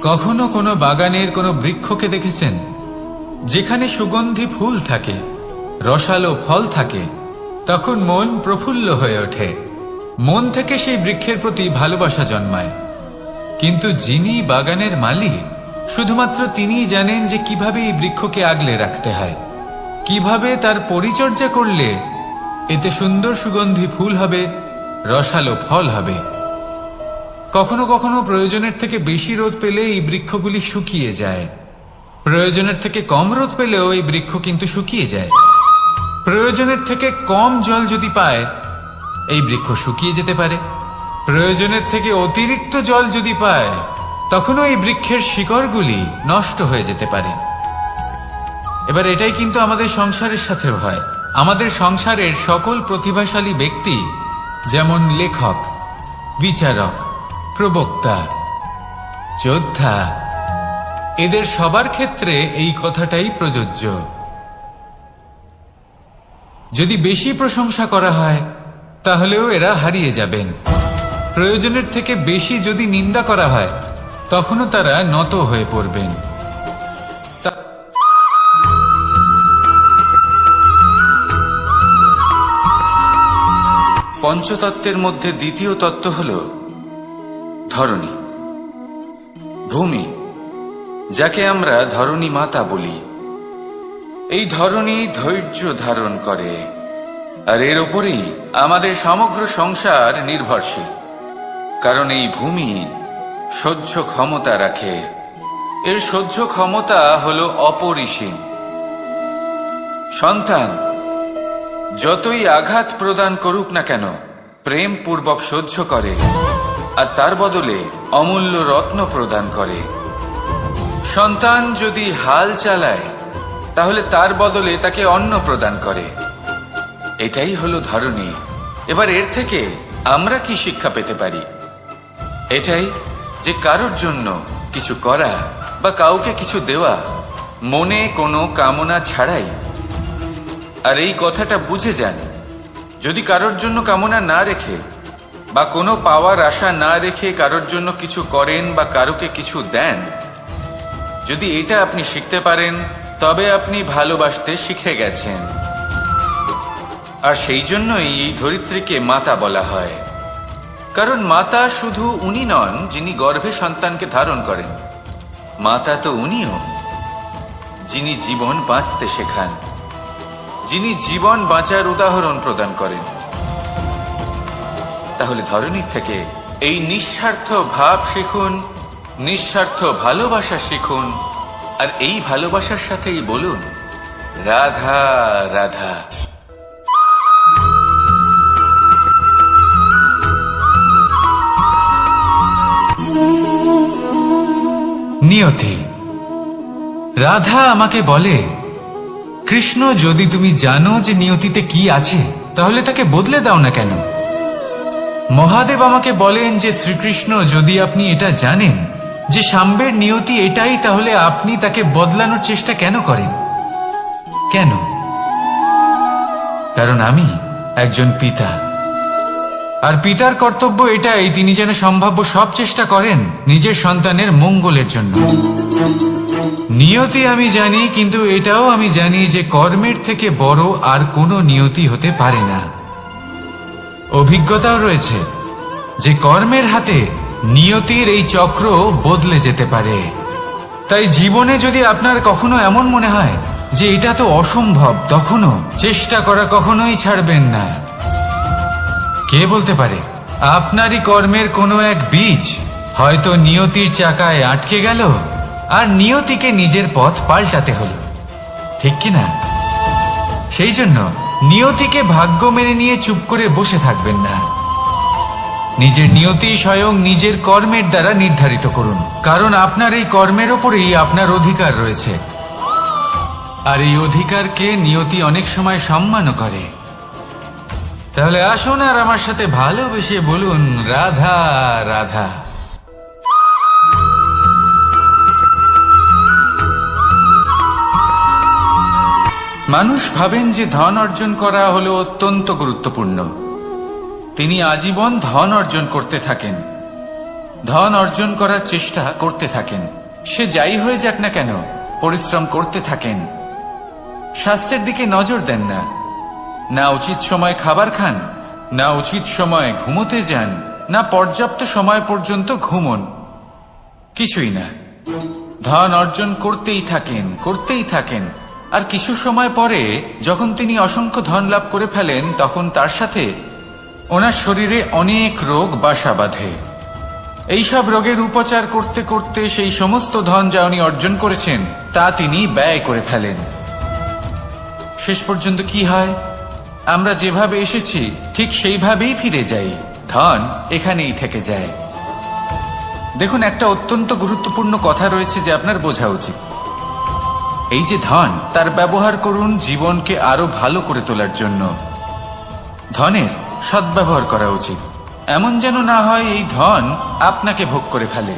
কখনো কোনো বাগানের কোনো বৃক্ষকে দেখেছেন যেখানে সুগন্ধি ফুল থাকে, রসালো ফল থাকে? তখন মন প্রফুল্ল হয়ে ওঠে, মন থেকে সেই বৃক্ষের প্রতি ভালোবাসা জন্মায়। কিন্তু যিনি বাগানের মালিক, শুধুমাত্র তিনিই জানেন যে কিভাবে এই বৃক্ষকে আগলে রাখতে হয়, কিভাবে তার পরিচর্যা করলে এতে সুন্দর সুগন্ধি ফুল হবে, রসালো ফল হবে। কখনো কখনো প্রয়োজনের থেকে বেশি রোদ পেলে এই বৃক্ষগুলি শুকিয়ে যায়, প্রয়োজনের থেকে কম রোদ পেলেও এই বৃক্ষ কিন্তু শুকিয়ে যায়। প্রয়োজনের থেকে কম জল যদি পায়, এই বৃক্ষ শুকিয়ে যেতে পারে। প্রয়োজনের থেকে অতিরিক্ত জল যদি পায়, তখনও এই বৃক্ষের শিকড়গুলি নষ্ট হয়ে যেতে পারে। এবার এটাই কিন্তু আমাদের সংসারের সাথেও হয়। আমাদের সংসারের সকল প্রতিভাশালী ব্যক্তি, যেমন লেখক, বিচারক, প্রবক্তা, যোদ্ধা, এদের সবার ক্ষেত্রে এই কথাটাই প্রযোজ্য। যদি বেশি প্রশংসা করা হয়, তাহলেও এরা হারিয়ে যাবেন। প্রয়োজনের থেকে বেশি যদি নিন্দা করা হয়, তখনও তারা নত হয়ে পড়বেন। পঞ্চতত্ত্বের মধ্যে দ্বিতীয় তত্ত্ব হল ধরণী, ভূমি, যাকে আমরা ধরণী মাতা বলি। এই ধরণী ধৈর্য ধারণ করে, আর এর উপরেই আমাদের সমগ্র সংসার নির্ভরশীল। কারণ এই ভূমি সহ্য ক্ষমতা রাখে, এর সহ্য ক্ষমতা হল অপরিসীম। সন্তান যতই আঘাত প্রদান করুক না কেন, প্রেম পূর্বক সহ্য করে, আর তার বদলে অমূল্য রত্ন প্রদান করে। সন্তান যদি হাল চালায়, তাহলে তার বদলে তাকে অন্ন প্রদান করে। এটাই হলো ধরণী। এবার এর থেকে আমরা কি শিক্ষা পেতে পারি? এটাই যে কারোর জন্য কিছু করা বা কাউকে কিছু দেওয়া মনে কোনো কামনা ছাড়াই। আর এই কথাটা বুঝে যান, যদি কারোর জন্য কামনা না রেখে বা কোনো পাওয়ার আশা না রেখে কারোর জন্য কিছু করেন বা কারোকে কিছু দেন, যদি এটা আপনি শিখতে পারেন, তবে আপনি ভালোবাসতে শিখে গেছেন। আর সেই জন্যই এই ধরিত্রীকে মাতা বলা হয়। কারণ মাতা শুধু উনি নন যিনি গর্ভে সন্তানকে ধারণ করেন, মাতা তো উনিও যিনি জীবন বাঁচতে শেখান, যিনি জীবন বাঁচার উদাহরণ প্রদান করেন। তাহলে ধরণীর থেকে এই নিঃস্বার্থ ভাব শিখুন, নিঃস্বার্থ ভালোবাসা শিখুন, আর এই ভালোবাসার সাথেই বলুন রাধা রাধা। নিয়তি। রাধা আমাকে বলে, কৃষ্ণ, যদি তুমি জানো যে নিয়তিতে কি আছে, তাহলে তাকে বদলে দাও না কেন? মহাদেব আমাকে বলেন যে শ্রীকৃষ্ণ, যদি আপনি এটা জানেন যে সাম্বের নিয়তি এটাই, তাহলে আপনি তাকে বদলানোর চেষ্টা কেন করেন? কেন? কারণ আমি একজন পিতা, আর পিতার কর্তব্য এটাই, তিনি যেন সম্ভাব্য সব চেষ্টা করেন নিজের সন্তানের মঙ্গলের জন্য। নিয়তি আমি জানি, কিন্তু এটাও আমি জানি যে কর্মের থেকে বড় আর কোনো নিয়তি হতে পারে না। অভিজ্ঞতাও রয়েছে যে কর্মের হাতে নিয়তির এই চক্র বদলে যেতে পারে। তাই জীবনে যদি আপনার কখনো এমন মনে হয় যে এটা তো অসম্ভব, তখনও চেষ্টা করা কখনোই ছাড়বেন না। কে বলতে পারে আপনারই কর্মের কোনো এক বীজ হয়তো নিয়তির চাকায় আটকে গেল, আর নিয়তিকে নিজের পথ পাল্টাতে হলো, ঠিক কিনা? সেই জন্য নিয়তিকে ভাগ্য মেনে নিয়ে চুপ করে বসে থাকবেন না। নিজের নিয়তি স্বয়ং নিজের কর্মের দ্বারা নির্ধারিত করুন, কারণ আপনার এই কর্মের ওপরেই আপনার অধিকার রয়েছে। আর এই অধিকারকে নিয়তি অনেক সময় সম্মানও করে। তাহলে আসুন আর আমার সাথে ভালোবেসে বলুন রাধা রাধা। মানুষ ভাবেন যে ধন অর্জন করা হলো অত্যন্ত গুরুত্বপূর্ণ। তিনি আজীবন ধন অর্জন করতে থাকেন, ধন অর্জন করার চেষ্টা করতে থাকেন। সে যাই হয়ে যাক না কেন পরিশ্রম করতে থাকেন, স্বাস্থ্যের দিকে নজর দেন না, না উচিত সময় খাবার খান, না উচিত সময় ঘুমোতে যান, না পর্যাপ্ত সময় পর্যন্ত ঘুমন, কিছুই না। ধন অর্জন করতেই থাকেন, আর কিছু সময় পরে যখন তিনি অসংখ্য ধন লাভ করে ফেলেন তখন তার সাথে ওনার শরীরে অনেক রোগ বাসা বাঁধে। এইসব রোগের উপচার করতে করতে সেই সমস্ত ধন যা উনি অর্জন করেছেন তা তিনি ব্যয় করে ফেলেন। শেষ পর্যন্ত কি হয়? আমরা যেভাবে এসেছি ঠিক সেইভাবেই ফিরে যাই, ধন এখানেই থেকে যায়। দেখুন, একটা অত্যন্ত গুরুত্বপূর্ণ কথা রয়েছে যে আপনার বোঝা উচিত। এই যে ধন, তার ব্যবহার করুন জীবনকে আরো ভালো করে তোলার জন্য। ধনের সদ্ব্যবহার করা উচিত, এমন যেন না হয় এই ধন আপনাকে ভোগ করে ফেলে।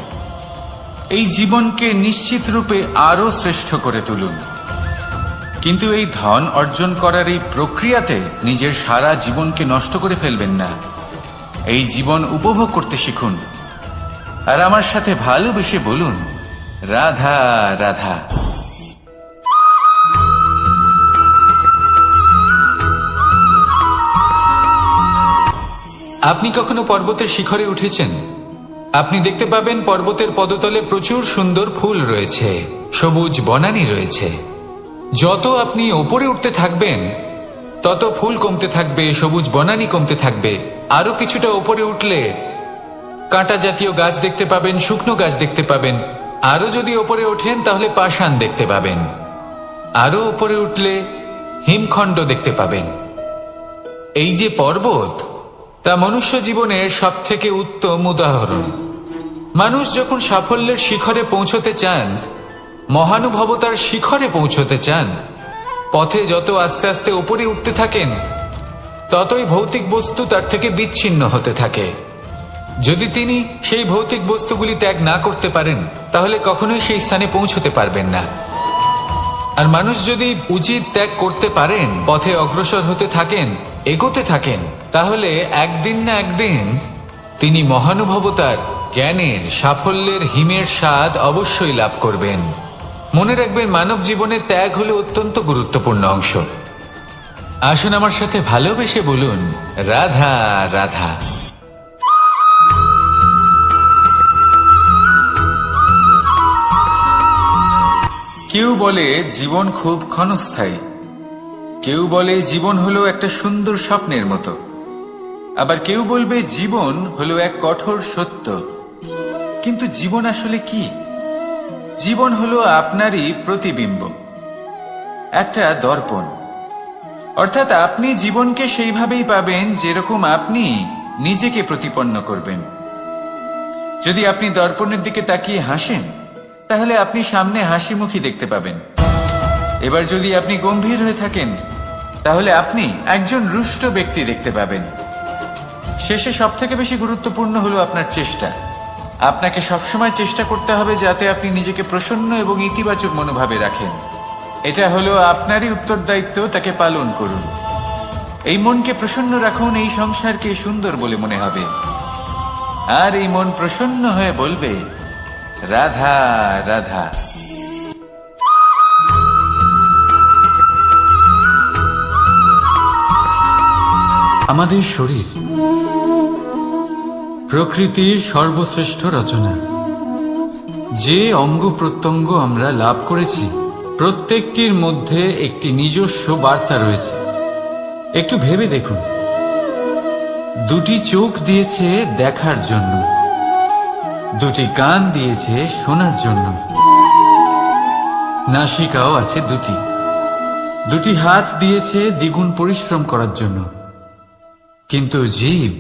এই জীবনকে নিশ্চিত রূপে আরো শ্রেষ্ঠ করে তুলুন, কিন্তু এই ধন অর্জন করার এই প্রক্রিয়াতে নিজের সারা জীবনকে নষ্ট করে ফেলবেন না। এই জীবন উপভোগ করতে শিখুন, আর আমার সাথে ভালোবেসে বলুন, রাধা রাধা। আপনি কখনো পর্বতের শিখরে উঠেছেন? আপনি দেখতে পাবেন পর্বতের পদতলে প্রচুর সুন্দর ফুল রয়েছে, সবুজ বনানী রয়েছে। যত আপনি উপরে উঠতে থাকবেন তত ফুল কমতে থাকবে, সবুজ বনানী কমতে থাকবে। আরো কিছুটা উপরে উঠলে কাঁটা জাতীয় গাছ দেখতে পাবেন, শুকনো গাছ দেখতে পাবেন। আরো যদি উপরে ওঠেন তাহলে পাষাণ দেখতে পাবেন। আরো উপরে উঠলে হিমখণ্ড দেখতে পাবেন। এই যে পর্বত, তা মনুষ্য জীবনের সব থেকে উত্তম উদাহরণ। মানুষ যখন সাফল্যের শিখরে পৌঁছতে চান, মহানুভবতার শিখরে পৌঁছতে চান, পথে যত আস্তে আস্তে উপরে উঠতে থাকেন ততই ভৌতিক বস্তু তার থেকে বিচ্ছিন্ন হতে থাকে। যদি তিনি সেই ভৌতিক বস্তুগুলি ত্যাগ না করতে পারেন তাহলে কখনোই সেই স্থানে পৌঁছতে পারবেন না। আর মানুষ যদি উচিত ত্যাগ করতে পারেন, পথে অগ্রসর হতে থাকেন, এগোতে থাকেন, তাহলে একদিন না একদিন তিনি মহানুভবতার, জ্ঞানের, সাফল্যের হিমের স্বাদ অবশ্যই লাভ করবেন। মনে রাখবেন, মানব জীবনে ত্যাগ হলো অত্যন্ত গুরুত্বপূর্ণ অংশ। আসুন আমার সাথে ভালোবেসে বলুন, রাধা রাধা। কেউ বলে জীবন খুব ক্ষণস্থায়ী, কেউ বলে জীবন হলো একটা সুন্দর স্বপ্নের মতো, আবার কেউ বলবে জীবন হলো এক কঠোর সত্য। কিন্তু জীবন আসলে কি? জীবন হলো আপনারই প্রতিবিম্ব, একটা দর্পণ। অর্থাৎ আপনি জীবনকে সেইভাবেই পাবেন যেরকম আপনি নিজেকে প্রতিপন্ন করবেন। যদি আপনি দর্পণের দিকে তাকিয়ে হাসেন তাহলে আপনি সামনে হাসি মুখী দেখতে পাবেন। এবার যদি আপনি গম্ভীর হয়ে থাকেন তাহলে আপনি একজন রুষ্ট ব্যক্তি দেখতে পাবেন। শেষে সবথেকে বেশি গুরুত্বপূর্ণ হলো আপনার চেষ্টা। আপনাকে সবসময় চেষ্টা করতে হবে যাতে আপনি নিজেকে প্রসন্ন এবং ইতিবাচক মনোভাবে রাখেন। এটা হলো আপনারই উত্তরদায়িত্ব, তাকে পালন করুন। এই মনকে প্রসন্ন রাখুন, এই সংসারকে সুন্দর বলে মনে হবে। আর এই মন প্রসন্ন হয়ে বলবে, রাধা রাধা। আমাদের শরীর প্রকৃতির সর্বশ্রেষ্ঠ রচনা। যে অঙ্গ প্রত্যঙ্গ আমরা লাভ করেছি প্রত্যেকটির মধ্যে একটি নিজস্ব বার্তা রয়েছে। একটু ভেবে দেখুন, দুটি চোখ দিয়েছে দেখার জন্য, দুটি কান দিয়েছে শোনার জন্য, নাসিকাও আছে দুটি, দুটি হাত দিয়েছে দ্বিগুণ পরিশ্রম করার জন্য। কিন্তু জীব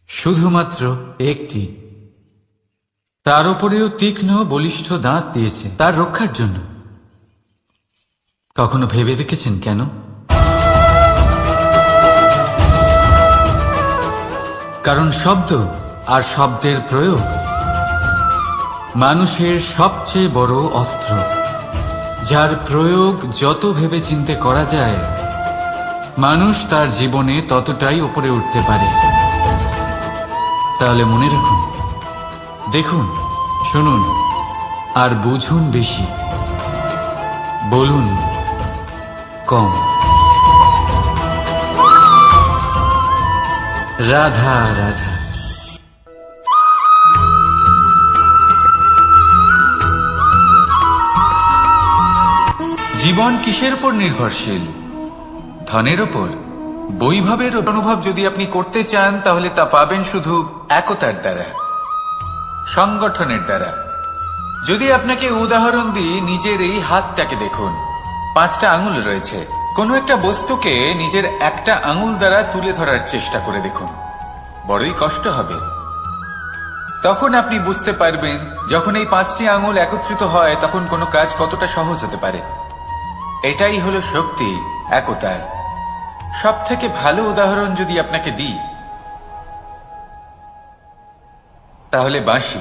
শুধুমাত্র একটি, তার উপরেও তীক্ষ্ণ বলিষ্ঠ দাঁত দিয়েছে তার রক্ষার জন্য। কখনো ভেবে দেখেছেন কেন? কারণ শব্দ আর শব্দের প্রয়োগ মানুষের সবচেয়ে বড় অস্ত্র, যার প্রয়োগ যত ভেবে চিন্তে করা যায় মানুষ তার জীবনে ততটাই উপরে উঠতে পারে। তাহলে মনে রাখুন, দেখুন, শুনুন, আর বুঝুন বেশি, বলুন কম। রাধা রাধা। জীবন কিসের উপর নির্ভরশীল? ধনের ওপর। বৈভবের অনুভব যদি আপনি করতে চান তাহলে তা পাবেন শুধু একতার দ্বারা, সংগঠনের দ্বারা। যদি আপনাকে উদাহরণ দিই, নিজের এই হাতটাকে দেখুন, 5টা আঙুল রয়েছে। কোনো একটা বস্তুকে নিজের একটা আঙুল দ্বারা তুলে ধরার চেষ্টা করে দেখুন, বড়ই কষ্ট হবে। তখন আপনি বুঝতে পারবেন যখন এই 5টি আঙুল একত্রিত হয় তখন কোনো কাজ কতটা সহজ হতে পারে। এটাই হলো শক্তি একতার। সব থেকে ভালো উদাহরণ যদি আপনাকে দিই তাহলে বাঁশি।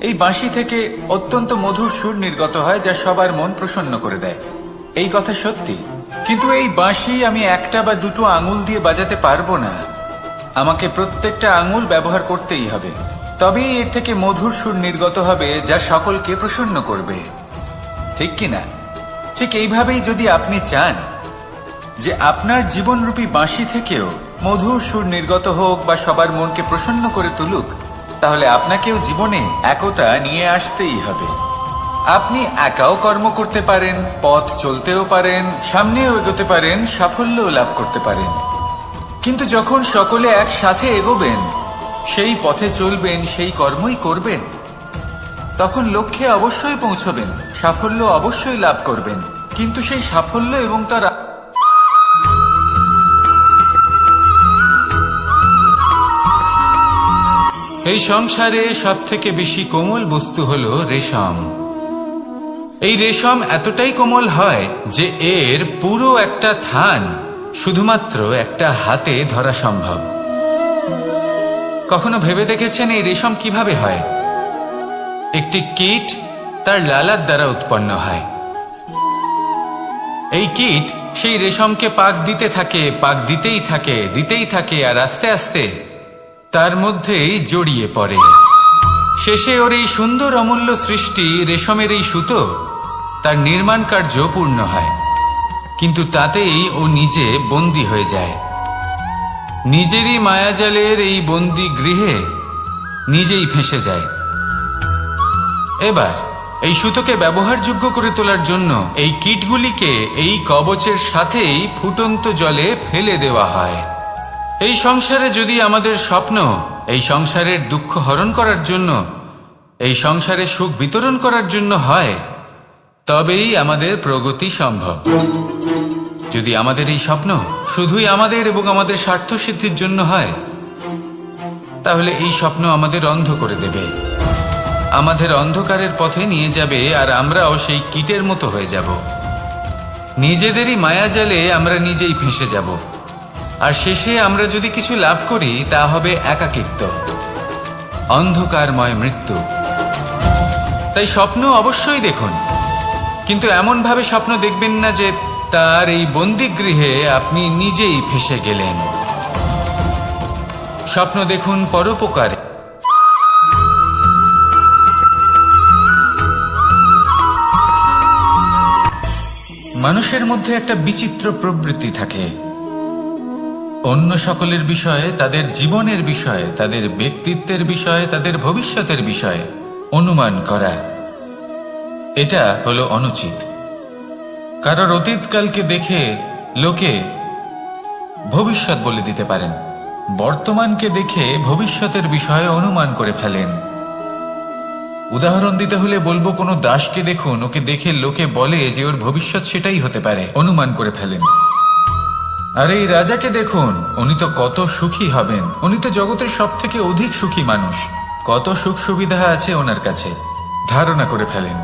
এই বাঁশি থেকে অত্যন্ত মধুর সুর নির্গত হয় যা সবার মন প্রসন্ন করে দেয়। এই কথা সত্যি, কিন্তু এই বাঁশি আমি একটা বা দুটো আঙুল দিয়ে বাজাতে পারবো না। আমাকে প্রত্যেকটা আঙুল ব্যবহার করতেই হবে, তবেই এর থেকে মধুর সুর নির্গত হবে যা সকলকে প্রসন্ন করবে, ঠিক কিনা? ঠিক এইভাবেই যদি আপনি চান যে আপনার জীবনরূপী বাঁশি থেকেও মধুর সুর নির্গত হোক বা সবার মনকে প্রসন্ন করে তুলুক, তাহলে আপনাকেও জীবনে একতা নিয়ে আসতেই হবে। আপনি একাও কর্ম করতে পারেন, পথ চলতেও পারেন, সামনেও এগোতে পারেন, সাফল্যও লাভ করতে পারেন। কিন্তু যখন সকলে একসাথে এগোবেন, সেই পথে চলবেন, সেই কর্মই করবেন, তখন লক্ষ্যে অবশ্যই পৌঁছবেন, সাফল্য অবশ্যই লাভ করবেন। কিন্তু সেই সাফল্য এবং তার এই সংসারে সব থেকে বেশি কোমল বস্তু হলো রেশম। এই রেশম এতটাই কোমল হয় যে এর পুরো একটা থান শুধুমাত্র একটা হাতে ধরা সম্ভব। কখনো ভেবে দেখেছেন এই রেশম কিভাবে হয়? একটি কীট তার লালার দ্বারা উৎপন্ন হয়। এই কীট সেই রেশমকে পাক দিতে থাকে, পাক দিতেই থাকে, আর আস্তে আস্তে তার মধ্যেই জড়িয়ে পড়ে। শেষে ওর এই সুন্দর অমূল্য সৃষ্টি রেশমের এই সুতো তার নির্মাণ কার্য পূর্ণ হয়, কিন্তু তাতেই ও নিজে বন্দী হয়ে যায়। নিজেরই মায়াজালের এই বন্দী গৃহে নিজেই ফেঁসে যায়। এবার এই সুতোকে ব্যবহারযোগ্য করে তোলার জন্য এই কীটগুলিকে এই কবচের সাথেই ফুটন্ত জলে ফেলে দেওয়া হয়। এই সংসারে যদি আমাদের স্বপ্ন এই সংসারের দুঃখ হরণ করার জন্য, এই সংসারে সুখ বিতরণ করার জন্য হয়, তবেই আমাদের প্রগতি সম্ভব। যদি আমাদের এই স্বপ্ন শুধুই আমাদের এবং আমাদের স্বার্থ সিদ্ধির জন্য হয়, তাহলে এই স্বপ্ন আমাদের অন্ধ করে দেবে, আমাদের অন্ধকারের পথে নিয়ে যাবে, আর আমরাও সেই কীটের মতো হয়ে যাব। নিজেদেরই মায়াজালে আমরা নিজেই ফেঁসে যাব, আর শেষে আমরা যদি কিছু লাভ করি তা হবে একাকিত্ব, অন্ধকারময় মৃত্যু। তাই স্বপ্ন অবশ্যই দেখুন, কিন্তু এমন ভাবে স্বপ্ন দেখবেন না যে তার এই বন্দিগৃহে আপনি নিজেই ফেঁসে গেলেন। স্বপ্ন দেখুন পরোপকারে। মানুষের মধ্যে একটা বিচিত্র প্রবৃত্তি থাকে, অন্য সকলের বিষয়ে, তাদের জীবনের বিষয়ে, তাদের ব্যক্তিত্বের বিষয়ে, তাদের ভবিষ্যতের বিষয়ে অনুমান করা। এটা হলো অনুচিত। কারোর অতীতকালকে দেখে লোকে ভবিষ্যৎ বলে দিতে পারেন, বর্তমানকে দেখে ভবিষ্যতের বিষয়ে অনুমান করে ফেলেন। উদাহরণ দিতে হলে বলবো, কোনো দাসকে দেখুন, ওকে দেখে লোকে বলে যে ওর ভবিষ্যৎ সেটাই হতে পারে, অনুমান করে ফেলেন। আর এই রাজাকে দেখুন, উনি তো কত সুখী হবেন, উনি তো জগতের সব থেকে অধিক সুখী মানুষ, কত সুখ সুবিধা আছে ওনার কাছে, ধারণা করে ফেলেন।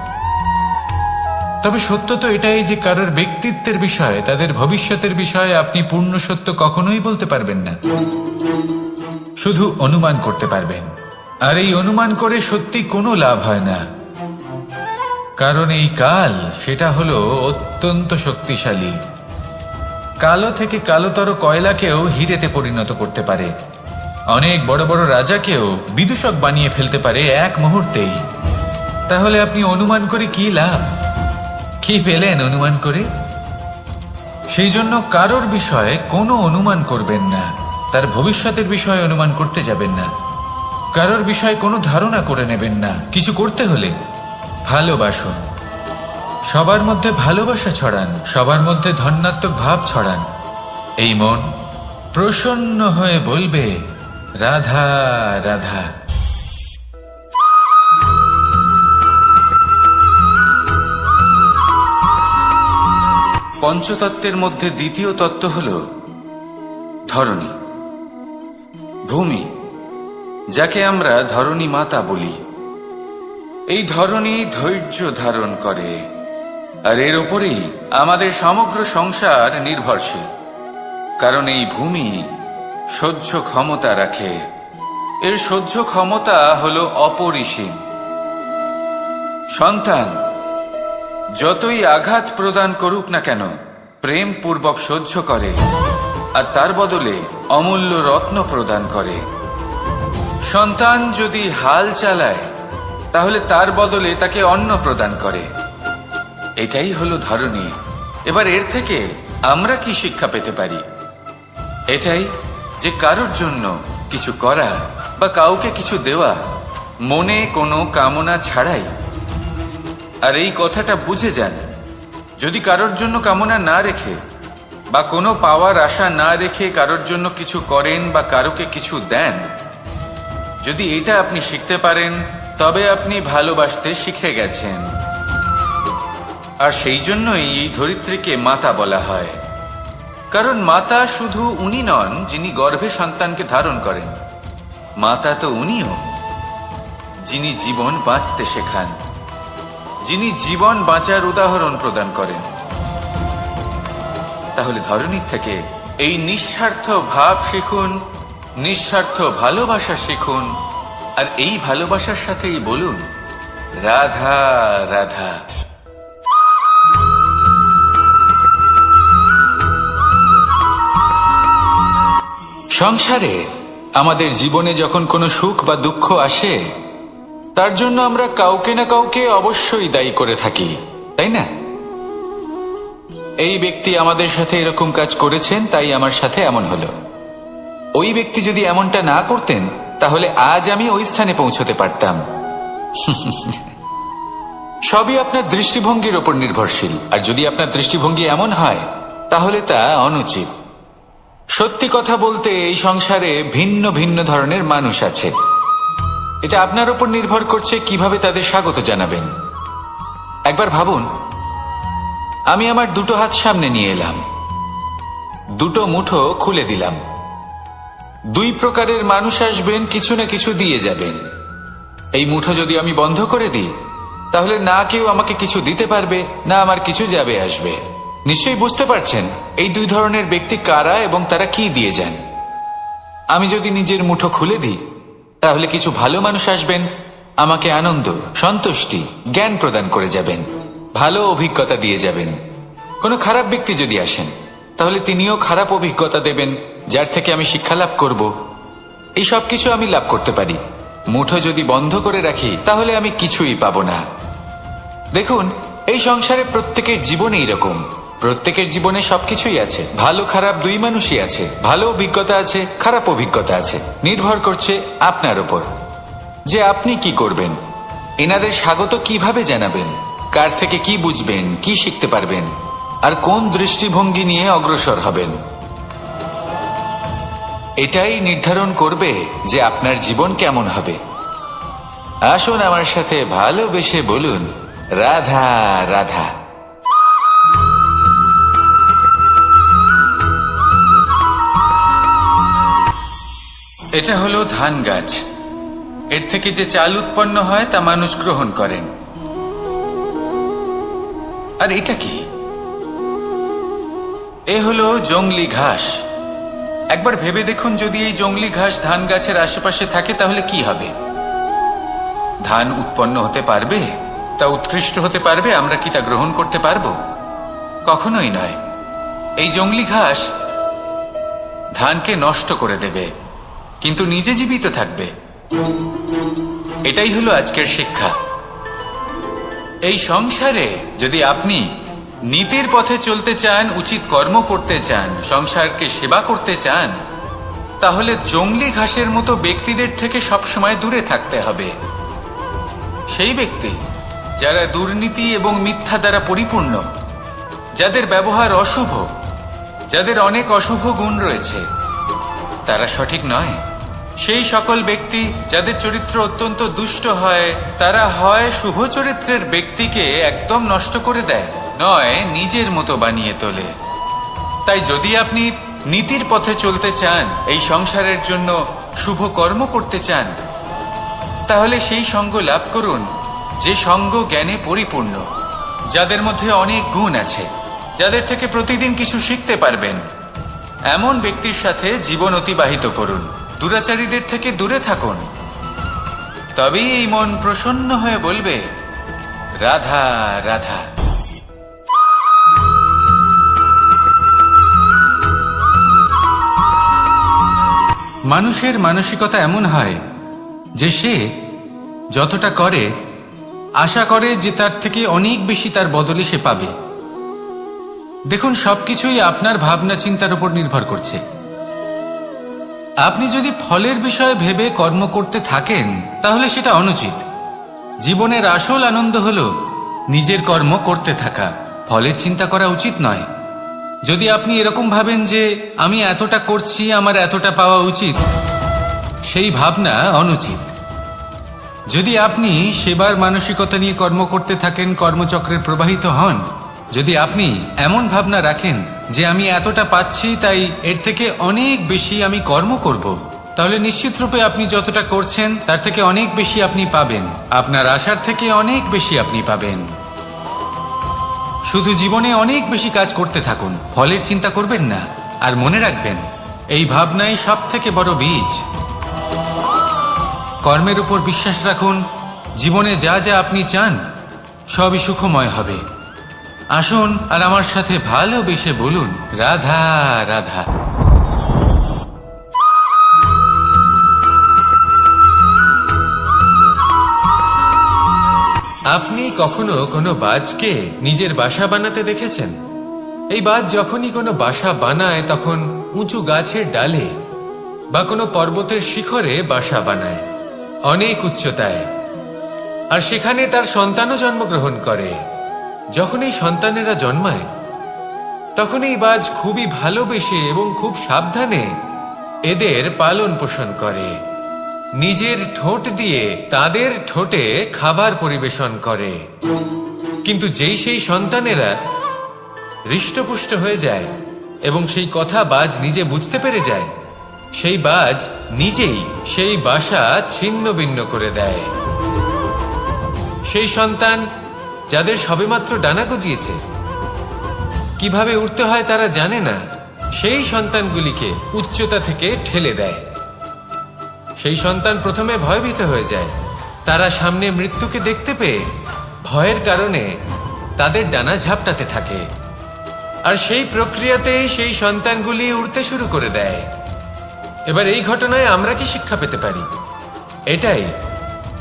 তবে সত্য তো এটাই যে কারোর ব্যক্তিত্বের বিষয়ে, তাদের ভবিষ্যতের বিষয়ে আপনি পূর্ণ সত্য কখনোই বলতে পারবেন না, শুধু অনুমান করতে পারবেন। আর এই অনুমান করে সত্যি কোনো লাভ হয় না, কারণ এই কাল সেটা হলো অত্যন্ত শক্তিশালী। কালো থেকে কালোতর কয়লাকেও হিরেতে পরিণত করতে পারে, অনেক বড় বড় রাজাকেও বিদূষক বানিয়ে ফেলতে পারে এক মুহূর্তেই। তাহলে আপনি অনুমান করে কি লাভ? কি পেলেন অনুমান করে? সেই জন্য কারোর বিষয়ে কোনো অনুমান করবেন না, তার ভবিষ্যতের বিষয়ে অনুমান করতে যাবেন না, কারোর বিষয়ে কোনো ধারণা করে নেবেন না। কিছু করতে হলে ভালোবাসুন, সবার মধ্যে ভালোবাসা ছড়ান, সবার মধ্যে ধন্যাত্মক ভাব ছড়ান। এই মন প্রসন্ন হয়ে বলবে, রাধা রাধা। পঞ্চতত্ত্বের মধ্যে দ্বিতীয় তত্ত্ব হল ধরণী, ভূমি, যাকে আমরা ধরণী মাতা বলি। এই ধরণী ধৈর্য ধারণ করে, আর এর উপরেই আমাদের সমগ্র সংসার নির্ভরশীল। কারণ এই ভূমি সহ্য ক্ষমতা রাখে, এর সহ্য ক্ষমতা হল অপরিসীম। সন্তান যতই আঘাত প্রদান করুক না কেন, প্রেম পূর্বক সহ্য করে, আর তার বদলে অমূল্য রত্ন প্রদান করে। সন্তান যদি হাল চালায়, তাহলে তার বদলে তাকে অন্ন প্রদান করে। এটাই হলো ধরণী। এবার এর থেকে আমরা কি শিক্ষা পেতে পারি? এটাই যে কারোর জন্য কিছু করা বা কাউকে কিছু দেওয়া মনে কোনো কামনা ছাড়াই। আর এই কথাটা বুঝে যান, যদি কারোর জন্য কামনা না রেখে বা কোনো পাওয়ার আশা না রেখে কারোর জন্য কিছু করেন বা কারোকে কিছু দেন, যদি এটা আপনি শিখতে পারেন, তবে আপনি ভালোবাসতে শিখে গেছেন। আর সেই জন্যই এই ধরিত্রীকে মাতা বলা হয়। কারণ মাতা শুধু উনি নন যিনি গর্ভে সন্তানকে ধারণ করেন, মাতা তো উনিও যিনি জীবন বাঁচতে শেখান, যিনি জীবন বাঁচার উদাহরণ প্রদান করেন। তাহলে ধরণীর থেকে এই নিঃস্বার্থ ভাব শিখুন, নিঃস্বার্থ ভালোবাসা শিখুন, আর এই ভালোবাসার সাথেই বলুন, রাধা রাধা। সংসারে আমাদের জীবনে যখন কোনো সুখ বা দুঃখ আসে, তার জন্য আমরা কাউকে না কাউকে অবশ্যই দায়ী করে থাকি, তাই না? এই ব্যক্তি আমাদের সাথে এরকম কাজ করেছেন, তাই আমার সাথে এমন হলো। ওই ব্যক্তি যদি এমনটা না করতেন, তাহলে আজ আমি ওই স্থানে পৌঁছতে পারতাম। সবই আপনার দৃষ্টিভঙ্গির ওপর নির্ভরশীল। আর যদি আপনার দৃষ্টিভঙ্গি এমন হয়, তাহলে তা অনুচিত। সত্যি কথা বলতে, এই সংসারে ভিন্ন ভিন্ন ধরনের মানুষ আছে। এটা আপনার উপর নির্ভর করছে কিভাবে তাদের স্বাগত জানাবেন। একবার ভাবুন, আমি আমার দুটো হাত সামনে নিয়ে এলাম, দুটো মুঠো খুলে দিলাম। দুই প্রকারের মানুষ আসবেন, কিছু না কিছু দিয়ে যাবেন। এই মুঠো যদি আমি বন্ধ করে দিই, তাহলে না কেউ আমাকে কিছু দিতে পারবে, না আমার কিছু যাবে আসবে। নিশ্চয়ই বুঝতে পারছেন এই দুই ধরনের ব্যক্তি কারা এবং তারা কি দিয়ে যান। আমি যদি নিজের মুঠো খুলে দিই, তাহলে কিছু ভালো মানুষ আসবেন, আমাকে আনন্দ, সন্তুষ্টি, জ্ঞান প্রদান করে যাবেন, ভালো অভিজ্ঞতা দিয়ে যাবেন। কোনো খারাপ ব্যক্তি যদি আসেন, তাহলে তিনিও খারাপ অভিজ্ঞতা দেবেন, যার থেকে আমি শিক্ষা লাভ করব। এই সব কিছু আমি লাভ করতে পারি। মুঠো যদি বন্ধ করে রাখি, তাহলে আমি কিছুই পাবো না। দেখুন, এই সংসারে প্রত্যেকের জীবনে এইরকম। প্রত্যেকের জীবনে সবকিছুই আছে, ভালো খারাপ দুই মানুষই আছে, ভালো অভিজ্ঞতা আছে, খারাপ অভিজ্ঞতা আছে। নির্ভর করছে আপনার উপর যে আপনি কি করবেন, এনাদের স্বাগত কিভাবে জানাবেন, কার থেকে কি বুঝবেন, কি শিখতে পারবেন, আর কোন দৃষ্টিভঙ্গি নিয়ে অগ্রসর হবেন। এটাই নির্ধারণ করবে যে আপনার জীবন কেমন হবে। আসুন আমার সাথে ভালোবেসে বলুন, রাধা রাধা। এটা হলো ধান গাছ। এর থেকে যে চাল উৎপন্ন হয় তা মানুষ গ্রহণ করেন। আর এটা কি? এ হলো জংলি ঘাস। একবার ভেবে দেখুন, যদি এই জংলি ঘাস ধান গাছের আশেপাশে থাকে, তাহলে কি হবে? ধান উৎপন্ন হতে পারবে? তা উৎকৃষ্ট হতে পারবে? আমরা কি তা গ্রহণ করতে পারবো? কখনোই নয়। এই জংলি ঘাস ধানকে নষ্ট করে দেবে, কিন্তু নিজে জীবিত থাকবে। এটাই হলো আজকের শিক্ষা। এই সংসারে যদি আপনি নীতির পথে চলতে চান, উচিত কর্ম করতে চান, সংসারকে সেবা করতে চান, তাহলে জংলি ঘাসের মতো ব্যক্তিদের থেকে সবসময় দূরে থাকতে হবে। সেই ব্যক্তি যারা দুর্নীতি এবং মিথ্যা দ্বারা পরিপূর্ণ, যাদের ব্যবহার অশুভ, যাদের অনেক অশুভ গুণ রয়েছে, তারা সঠিক নয়। সেই সকল ব্যক্তি যাদের চরিত্র অত্যন্ত দুষ্ট হয়, তারা হয় শুভ চরিত্রের ব্যক্তিকে একদম নষ্ট করে দেয়, নয় নিজের মতো বানিয়ে তোলে। তাই যদি আপনি নীতির পথে চলতে চান, এই সংসারের জন্য শুভ কর্ম করতে চান, তাহলে সেই সঙ্গ লাভ করুন যে সঙ্গ জ্ঞানে পরিপূর্ণ, যাদের মধ্যে অনেক গুণ আছে, যাদের থেকে প্রতিদিন কিছু শিখতে পারবেন। এমন ব্যক্তির সাথে জীবন অতিবাহিত করুন, দুরাচারীদের থেকে দূরে থাকুন। তবেই এই মন প্রসন্ন হয়ে বলবে, রাধা রাধা। মানুষের মানসিকতা এমন হয় যে সে যতটা করে আশা করে যে তার থেকে অনেক বেশি তার বদলে সে পাবে। দেখুন, সবকিছুই আপনার ভাবনা চিন্তার উপর নির্ভর করছে। আপনি যদি ফলের বিষয়ে ভেবে কর্ম করতে থাকেন, তাহলে সেটা অনুচিত। জীবনের আসল আনন্দ হল নিজের কর্ম করতে থাকা, ফলের চিন্তা করা উচিত নয়। যদি আপনি এরকম ভাবেন যে আমি এতটা করছি, আমার এতটা পাওয়া উচিত, সেই ভাবনা অনুচিত। যদি আপনি সেবার মানসিকতা নিয়ে কর্ম করতে থাকেন, কর্মচক্রে প্রবাহিত হন, যদি আপনি এমন ভাবনা রাখেন যে আমি এতটা পাচ্ছি, তাই এর থেকে অনেক বেশি আমি কর্ম করব, তাহলে নিশ্চিত রূপে আপনি যতটা করছেন তার থেকে অনেক বেশি আপনি পাবেন। আপনার আশার থেকে অনেক বেশি আপনি পাবেন। শুধু জীবনে অনেক বেশি কাজ করতে থাকুন, ফলের চিন্তা করবেন না। আর মনে রাখবেন, এই ভাবনাই সব থেকে বড় বীজ। কর্মের উপর বিশ্বাস রাখুন। জীবনে যা যা আপনি চান সবই সুখময় হবে। আসুন আর আমার সাথে ভালোবেসে বলুন, রাধা রাধা। আপনি কখনো কোনো বাজকে নিজের বাসা বানাতে দেখেছেন? এই বাজ যখনই কোনো বাসা বানায়, তখন উঁচু গাছের ডালে বা কোনো পর্বতের শিখরে বাসা বানায়, অনেক উচ্চতায়। আর সেখানে তার সন্তানও জন্মগ্রহণ করে। যখন এই সন্তানেরা জন্মায়, তখন এই বাজ খুবই ভালোবেসে এবং খুব সাবধানে এদের পালন পোষণ করে। নিজের ঠোঁট দিয়ে তাদের ঠোঁটে খাবার পরিবেশন করে। কিন্তু যেই সেই সন্তানেরা হৃষ্টপুষ্ট হয়ে যায় এবং সেই কথা বাজ নিজে বুঝতে পেরে যায়, সেই বাজ নিজেই সেই বাসা ছিন্ন ভিন্ন করে দেয়। সেই সন্তান যাদের সবেমাত্র ডানা গজিয়েছে, কিভাবে উঠতে হয় তারা জানে না, সেই সন্তানগুলিকে উচ্চতা থেকে ঠেলে দেয়। সেই সন্তান প্রথমে ভয়ভীত হয়ে যায়। তারা সামনে মৃত্যুকে দেখতে পেয়ে ভয়ের কারণে তাদের ডানা ঝাপটাতে থাকে। আর সেই প্রক্রিয়াতেই সেই সন্তানগুলি উড়তে শুরু করে দেয়। এবার এই ঘটনায় আমরা কি শিক্ষা পেতে পারি? এটাই,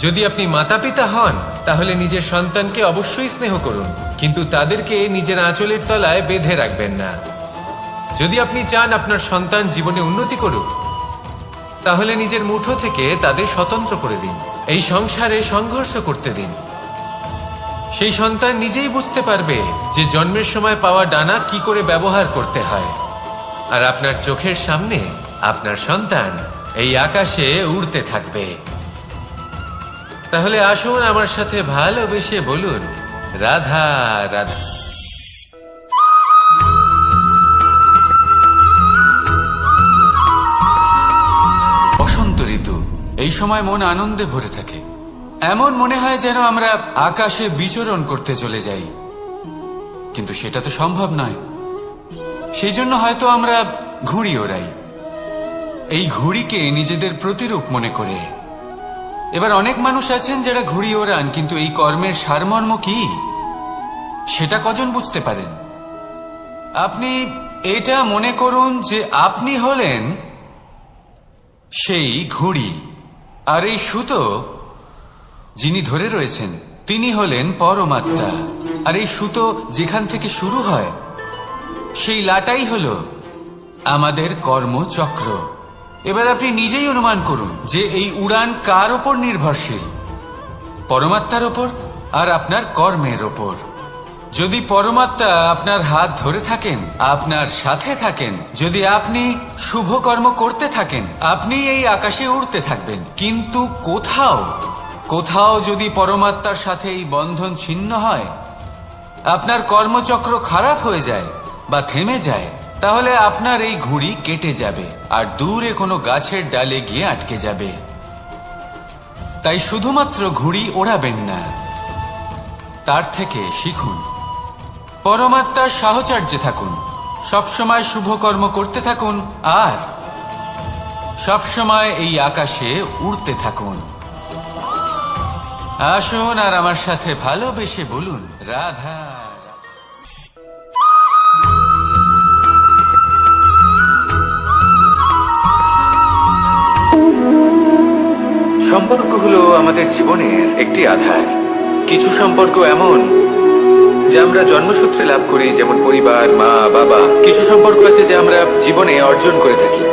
যদি আপনি মাতা পিতা হন, তাহলে নিজের সন্তানকে অবশ্যই স্নেহ করুন, কিন্তু তাদেরকে নিজের আঁচলের তলায় বেঁধে রাখবেন না। যদি আপনি চান আপনার সন্তান জীবনে উন্নতি করুক, তাহলে নিজের মুঠো থেকে তাদের স্বতন্ত্র করে দিন। এই সংসারে সংঘর্ষ করতে দিন। সেই সন্তান নিজেই বুঝতে পারবে যে জন্মের সময় পাওয়া ডানা কি করে ব্যবহার করতে হয়। আর আপনার চোখের সামনে আপনার সন্তান এই আকাশে উড়তে থাকবে। তাহলে আসুন আমার সাথে ভালোবেসে বলুন, রাধা রাধা। বসন্ত ঋতু, এই সময় মন আনন্দে ভরে থাকে। এমন মনে হয় যেন আমরা আকাশে বিচরণ করতে চলে যাই, কিন্তু সেটা তো সম্ভব নয়। সেই জন্য হয়তো আমরা ঘুড়ি ওড়াই, এই ঘুড়িকে নিজেদের প্রতিরূপ মনে করে। এবার অনেক মানুষ আছেন যারা ঘুড়ি ওড়ান, কিন্তু এই কর্মের সারমর্ম কি সেটা কজন বুঝতে পারেন? আপনি এটা মনে করুন যে আপনি হলেন সেই ঘুড়ি, আর এই সুতো যিনি ধরে রয়েছেন তিনি হলেন পরমাত্মা। আর এই সুতো যেখান থেকে শুরু হয় সেই লাটাই হলো আমাদের কর্মচক্র। এবার আপনি নিজেই অনুমান করুন যে এই উড়ান কার ওপর নির্ভরশীল, পরমাত্মার ওপর আর আপনার কর্মের ওপর। যদি পরমাত্মা আপনার হাত ধরে থাকেন, আপনার সাথে থাকেন, যদি আপনি শুভ কর্ম করতে থাকেন, আপনি এই আকাশে উড়তে থাকবেন। কিন্তু কোথাও যদি পরমাত্মার সাথে এই বন্ধন ছিন্ন হয়, আপনার কর্মচক্র খারাপ হয়ে যায় বা থেমে যায়, তাহলে আপনার এই ঘুড়ি কেটে যাবে আর দূরে কোনো গাছের ডালে গিয়ে আটকে যাবে। তাই শুধুমাত্র ঘুড়ি ওড়াবেন না, তার থেকে শিখুন, পরমাত্মার সাহচর্যে থাকুন, সবসময় শুভ কর্ম করতে থাকুন আর সবসময় এই আকাশে উড়তে থাকুন। আসুন আর আমার সাথে ভালোবেসে বলুন, রাধা। সম্পর্ক হলো আমাদের জীবনের একটি আধার। কিছু সম্পর্ক এমন যা আমরা জন্মসূত্রে লাভ করি, যেমন পরিবার, মা, বাবা। কিছু সম্পর্ক আছে যা আমরা জীবনে অর্জন করে থাকি,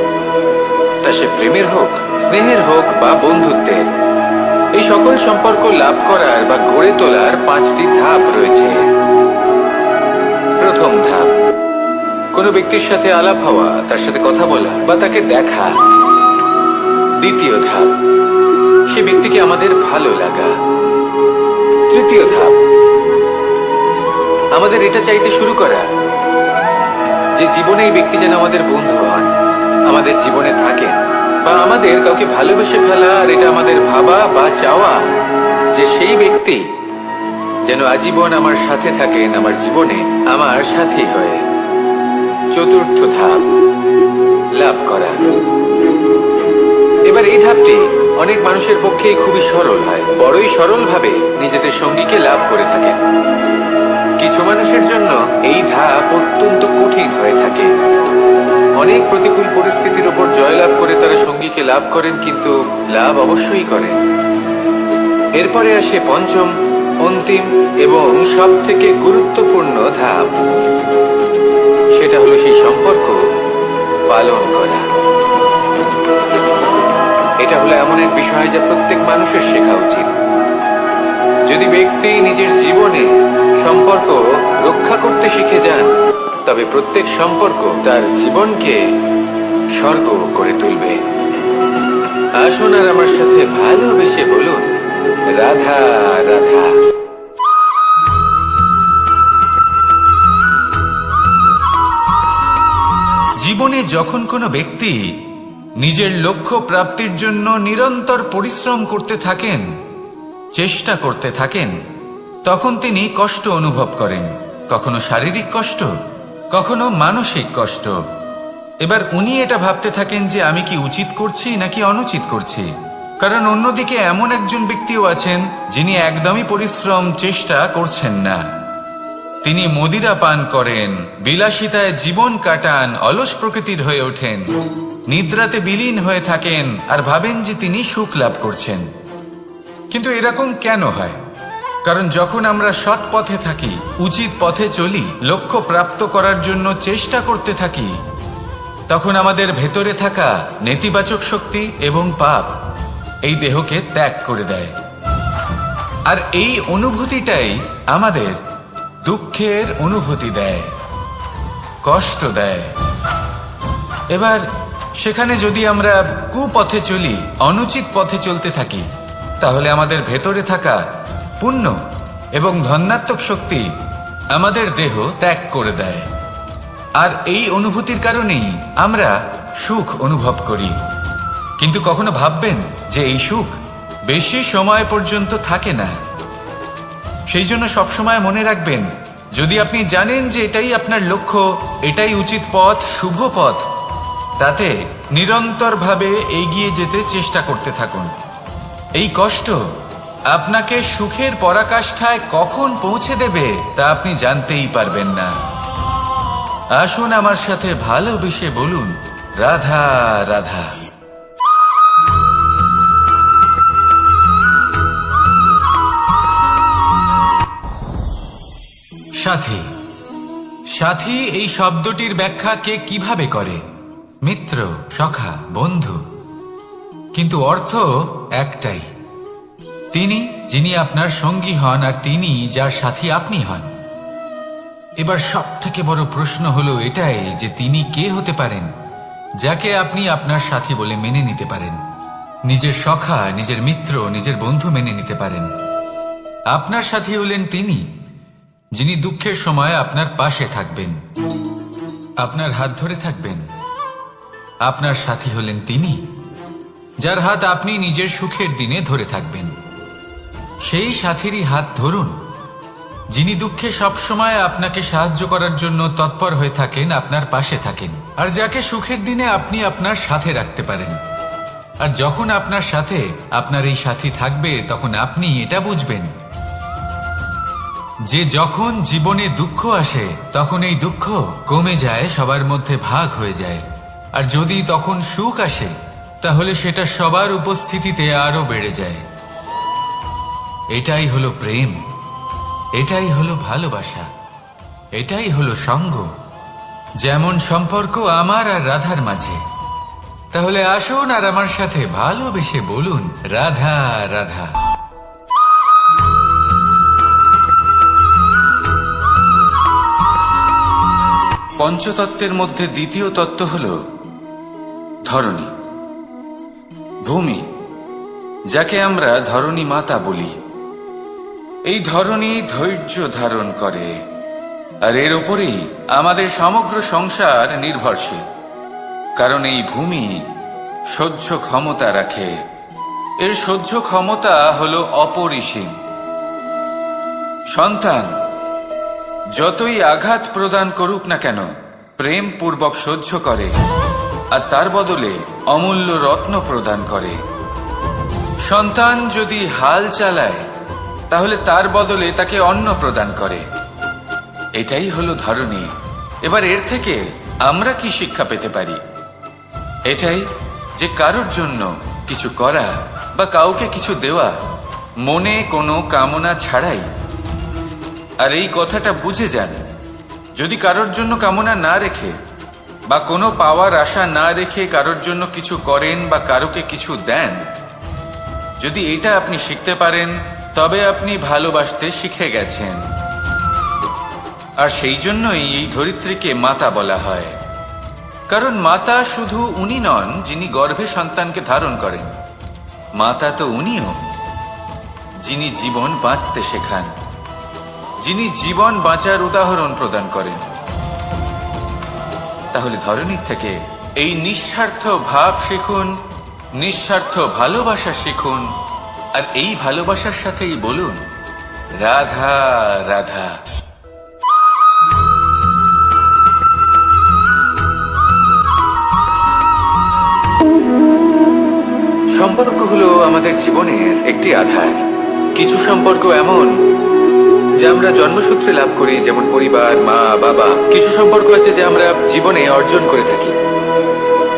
তা সে প্রেমের হোক, স্নেহের হোক বা বন্ধুত্বের। এই সকল সম্পর্ক লাভ করার বা গড়ে তোলার 5টি ধাপ রয়েছে। প্রথম ধাপ, কোনো ব্যক্তির সাথে আলাপ হওয়া, তার সাথে কথা বলা বা তাকে দেখা। দ্বিতীয় ধাপ, সে ব্যক্তিকে আমাদের ভালো লাগা। তৃতীয় ধাপ, আমাদের এটা চাইতে শুরু করা যে জীবনে এই ব্যক্তি যেন আমাদের বন্ধু হন, আমাদের জীবনে থাকেন, বা আমাদের কাউকে ভালোবেসে ফেলা আর এটা আমাদের ভাবা বা চাওয়া যে সেই ব্যক্তি যেন আজীবন আমার সাথে থাকেন, আমার জীবনে আমার সাথী হয়ে। চতুর্থ ধাপ, লাভ করা। এবার এই ধাপটি অনেক মানুষের পক্ষেই খুবই সরল হয়, বড়ই সরলভাবে নিজেদের সঙ্গীকে লাভ করে থাকেন। কিছু মানুষের জন্য এই ধাপ অত্যন্ত কঠিন হয়ে থাকে। অনেক প্রতিকূল পরিস্থিতির উপর জয়লাভ করে তারা সঙ্গীকে লাভ করেন, কিন্তু লাভ অবশ্যই করেন। এরপরে আসে পঞ্চম, অন্তিম এবং সব থেকে গুরুত্বপূর্ণ ধাপ। সেটা হলো সেই সম্পর্ক পালন করা। এটা হলো এমন এক বিষয় যা প্রত্যেক মানুষের শেখা উচিত। যদি ব্যক্তি নিজের জীবনে সম্পর্ক রক্ষা করতে শিখে যান, তবে প্রত্যেক সম্পর্ক তার জীবনকে স্বর্গ করে তুলবে। আসুন আর আমার সাথে ভালোবেসে বলুন, রাধা রাধা। জীবনে যখন কোনো ব্যক্তি নিজের লক্ষ্য প্রাপ্তির জন্য নিরন্তর পরিশ্রম করতে থাকেন, চেষ্টা করতে থাকেন, তখন তিনি কষ্ট অনুভব করেন। কখনো শারীরিক কষ্ট, কখনো মানসিক কষ্ট। এবার উনি এটা ভাবতে থাকেন যে আমি কি উচিত করছি নাকি অনুচিত করছি। কারণ অন্যদিকে এমন একজন ব্যক্তিও আছেন যিনি একদমই পরিশ্রম চেষ্টা করছেন না। তিনি মদিরা পান করেন, বিলাসিতায় জীবন কাটান, অলস প্রকৃতির হয়ে ওঠেন, নিদ্রাতে বিলীন হয়ে থাকেন আর ভাবেন যে তিনি সুখ লাভ করছেন। কিন্তু এরকম কেন হয়? কারণ যখন আমরা সৎ পথে থাকি, উচিত পথে চলি, লক্ষ্য প্রাপ্ত করার জন্য চেষ্টা করতে থাকি, তখন আমাদের ভেতরে থাকা নেতিবাচক শক্তি এবং পাপ এই দেহকে ত্যাগ করে দেয়। আর এই অনুভূতিটাই আমাদের দুঃখের অনুভূতি দেয়, কষ্ট দেয়। এবার সেখানে যদি আমরা কুপথে চলি, অনুচিত পথে চলতে থাকি, তাহলে আমাদের ভেতরে থাকা পুণ্য এবং ধনাত্মক শক্তি আমাদের দেহ ত্যাগ করে দেয়। আর এই অনুভূতির কারণেই আমরা সুখ অনুভব করি। কিন্তু কখনো ভাববেন যে এই সুখ বেশি সময় পর্যন্ত থাকে না। সেই জন্য সবসময় মনে রাখবেন, যদি আপনি জানেন যে এটাই আপনার লক্ষ্য, এটাই উচিত পথ, শুভ পথ, তাতে নিরন্তরভাবে এগিয়ে যেতে চেষ্টা করতে থাকুন। এই কষ্ট আপনাকে সুখের পরাকাষ্ঠায় কখন পৌঁছে দেবে তা আপনি জানতেই পারবেন না। আসুন আমার সাথে ভালোবেসে বলুন, রাধা রাধা। সাথী। সাথী এই শব্দটির ব্যাখ্যা কে কিভাবে করে? মিত্র, সখা, বন্ধু। কিন্তু অর্থ একটাই, তিনি যিনি আপনার সঙ্গী হন আর তিনি যার সাথী আপনি হন। এবার সব থেকে বড় প্রশ্ন হলো এটাই যে তিনি কে হতে পারেন যাকে আপনি আপনার সাথী বলে মেনে নিতে পারেন, নিজের সখা, নিজের মিত্র, নিজের বন্ধু মেনে নিতে পারেন। আপনার সাথী হলেন তিনি যিনি দুঃখের সময় আপনার পাশে থাকবেন, আপনার হাত ধরে থাকবেন। আপনার সাথী হলেন তিনি যার হাত আপনি নিজের সুখের দিনে ধরে থাকবেন। সেই সাথীরই হাত ধরুন যিনি দুঃখে সবসময় আপনাকে সাহায্য করার জন্য তৎপর হয়ে থাকেন, আপনার পাশে থাকেন, আর যাকে সুখের দিনে আপনি আপনার সাথে রাখতে পারেন। আর যখন আপনার সাথে আপনার এই সাথী থাকবে তখন আপনি এটা বুঝবেন যে যখন জীবনে দুঃখ আসে তখন এই দুঃখ কমে যায়, সবার মধ্যে ভাগ হয়ে যায়। আর যদি তখন সুখ আসে তাহলে সেটা সবার উপস্থিতিতে আরো বেড়ে যায়। এটাই হলো প্রেম, এটাই হলো ভালোবাসা, এটাই হলো সঙ্গ। যেমন সম্পর্ক আমার আর রাধার মাঝে। তাহলে আসুন আর আমার সাথে ভালোবেসে বলুন, রাধা রাধা। পঞ্চতত্ত্বের মধ্যে দ্বিতীয় তত্ত্ব হল ধরণী, ভূমি, যাকে আমরা ধরণী মাতা বলি। এই ধরণী ধৈর্য ধারণ করে, আর এর উপরেই আমাদের সমগ্র সংসার নির্ভরশীল। কারণ এই ভূমি সহ্য ক্ষমতা রাখে, এর সহ্য ক্ষমতা হল অপরিসীম। সন্তান যতই আঘাত প্রদান করুক না কেন প্রেম পূর্বক সহ্য করে, আর তার বদলে অমূল্য রত্ন প্রদান করে। সন্তান যদি হাল চালায় তাহলে তার বদলে তাকে অন্ন প্রদান করে। এটাই হলো ধরণী। এবার এর থেকে আমরা কি শিক্ষা পেতে পারি? এটাই যে কারোর জন্য কিছু করা বা কাউকে কিছু দেওয়া মনে কোনো কামনা ছাড়াই। আর এই কথাটা বুঝে যান, যদি কারোর জন্য কামনা না রেখে বা কোনো পাওয়ার আশা না রেখে কারোর জন্য কিছু করেন বা কারোকে কিছু দেন, যদি এটা আপনি শিখতে পারেন তবে আপনি ভালোবাসতে শিখে গেছেন। আর সেই জন্যই এই ধরিত্রীকে মাতা বলা হয়। কারণ মাতা শুধু উনি নন যিনি গর্ভে সন্তানকে ধারণ করেন, মাতা তো উনিও যিনি জীবন বাঁচতে শেখান, যিনি জীবন বাঁচার উদাহরণ প্রদান করেন। তাহলে ধরণীর থেকে এই নিঃস্বার্থ ভাব শিখুন, নিঃস্বার্থ ভালোবাসা শিখুন, আর এই ভালোবাসার সাথেই বলুন, রাধা রাধা। সম্পর্ক হলো আমাদের জীবনের একটি আধার। কিছু সম্পর্ক এমন যা আমরা জন্মসূত্রে লাভ করি, যেমন পরিবার, মা, বাবা। কিছু সম্পর্ক আছে যা আমরা জীবনে অর্জন করে থাকি,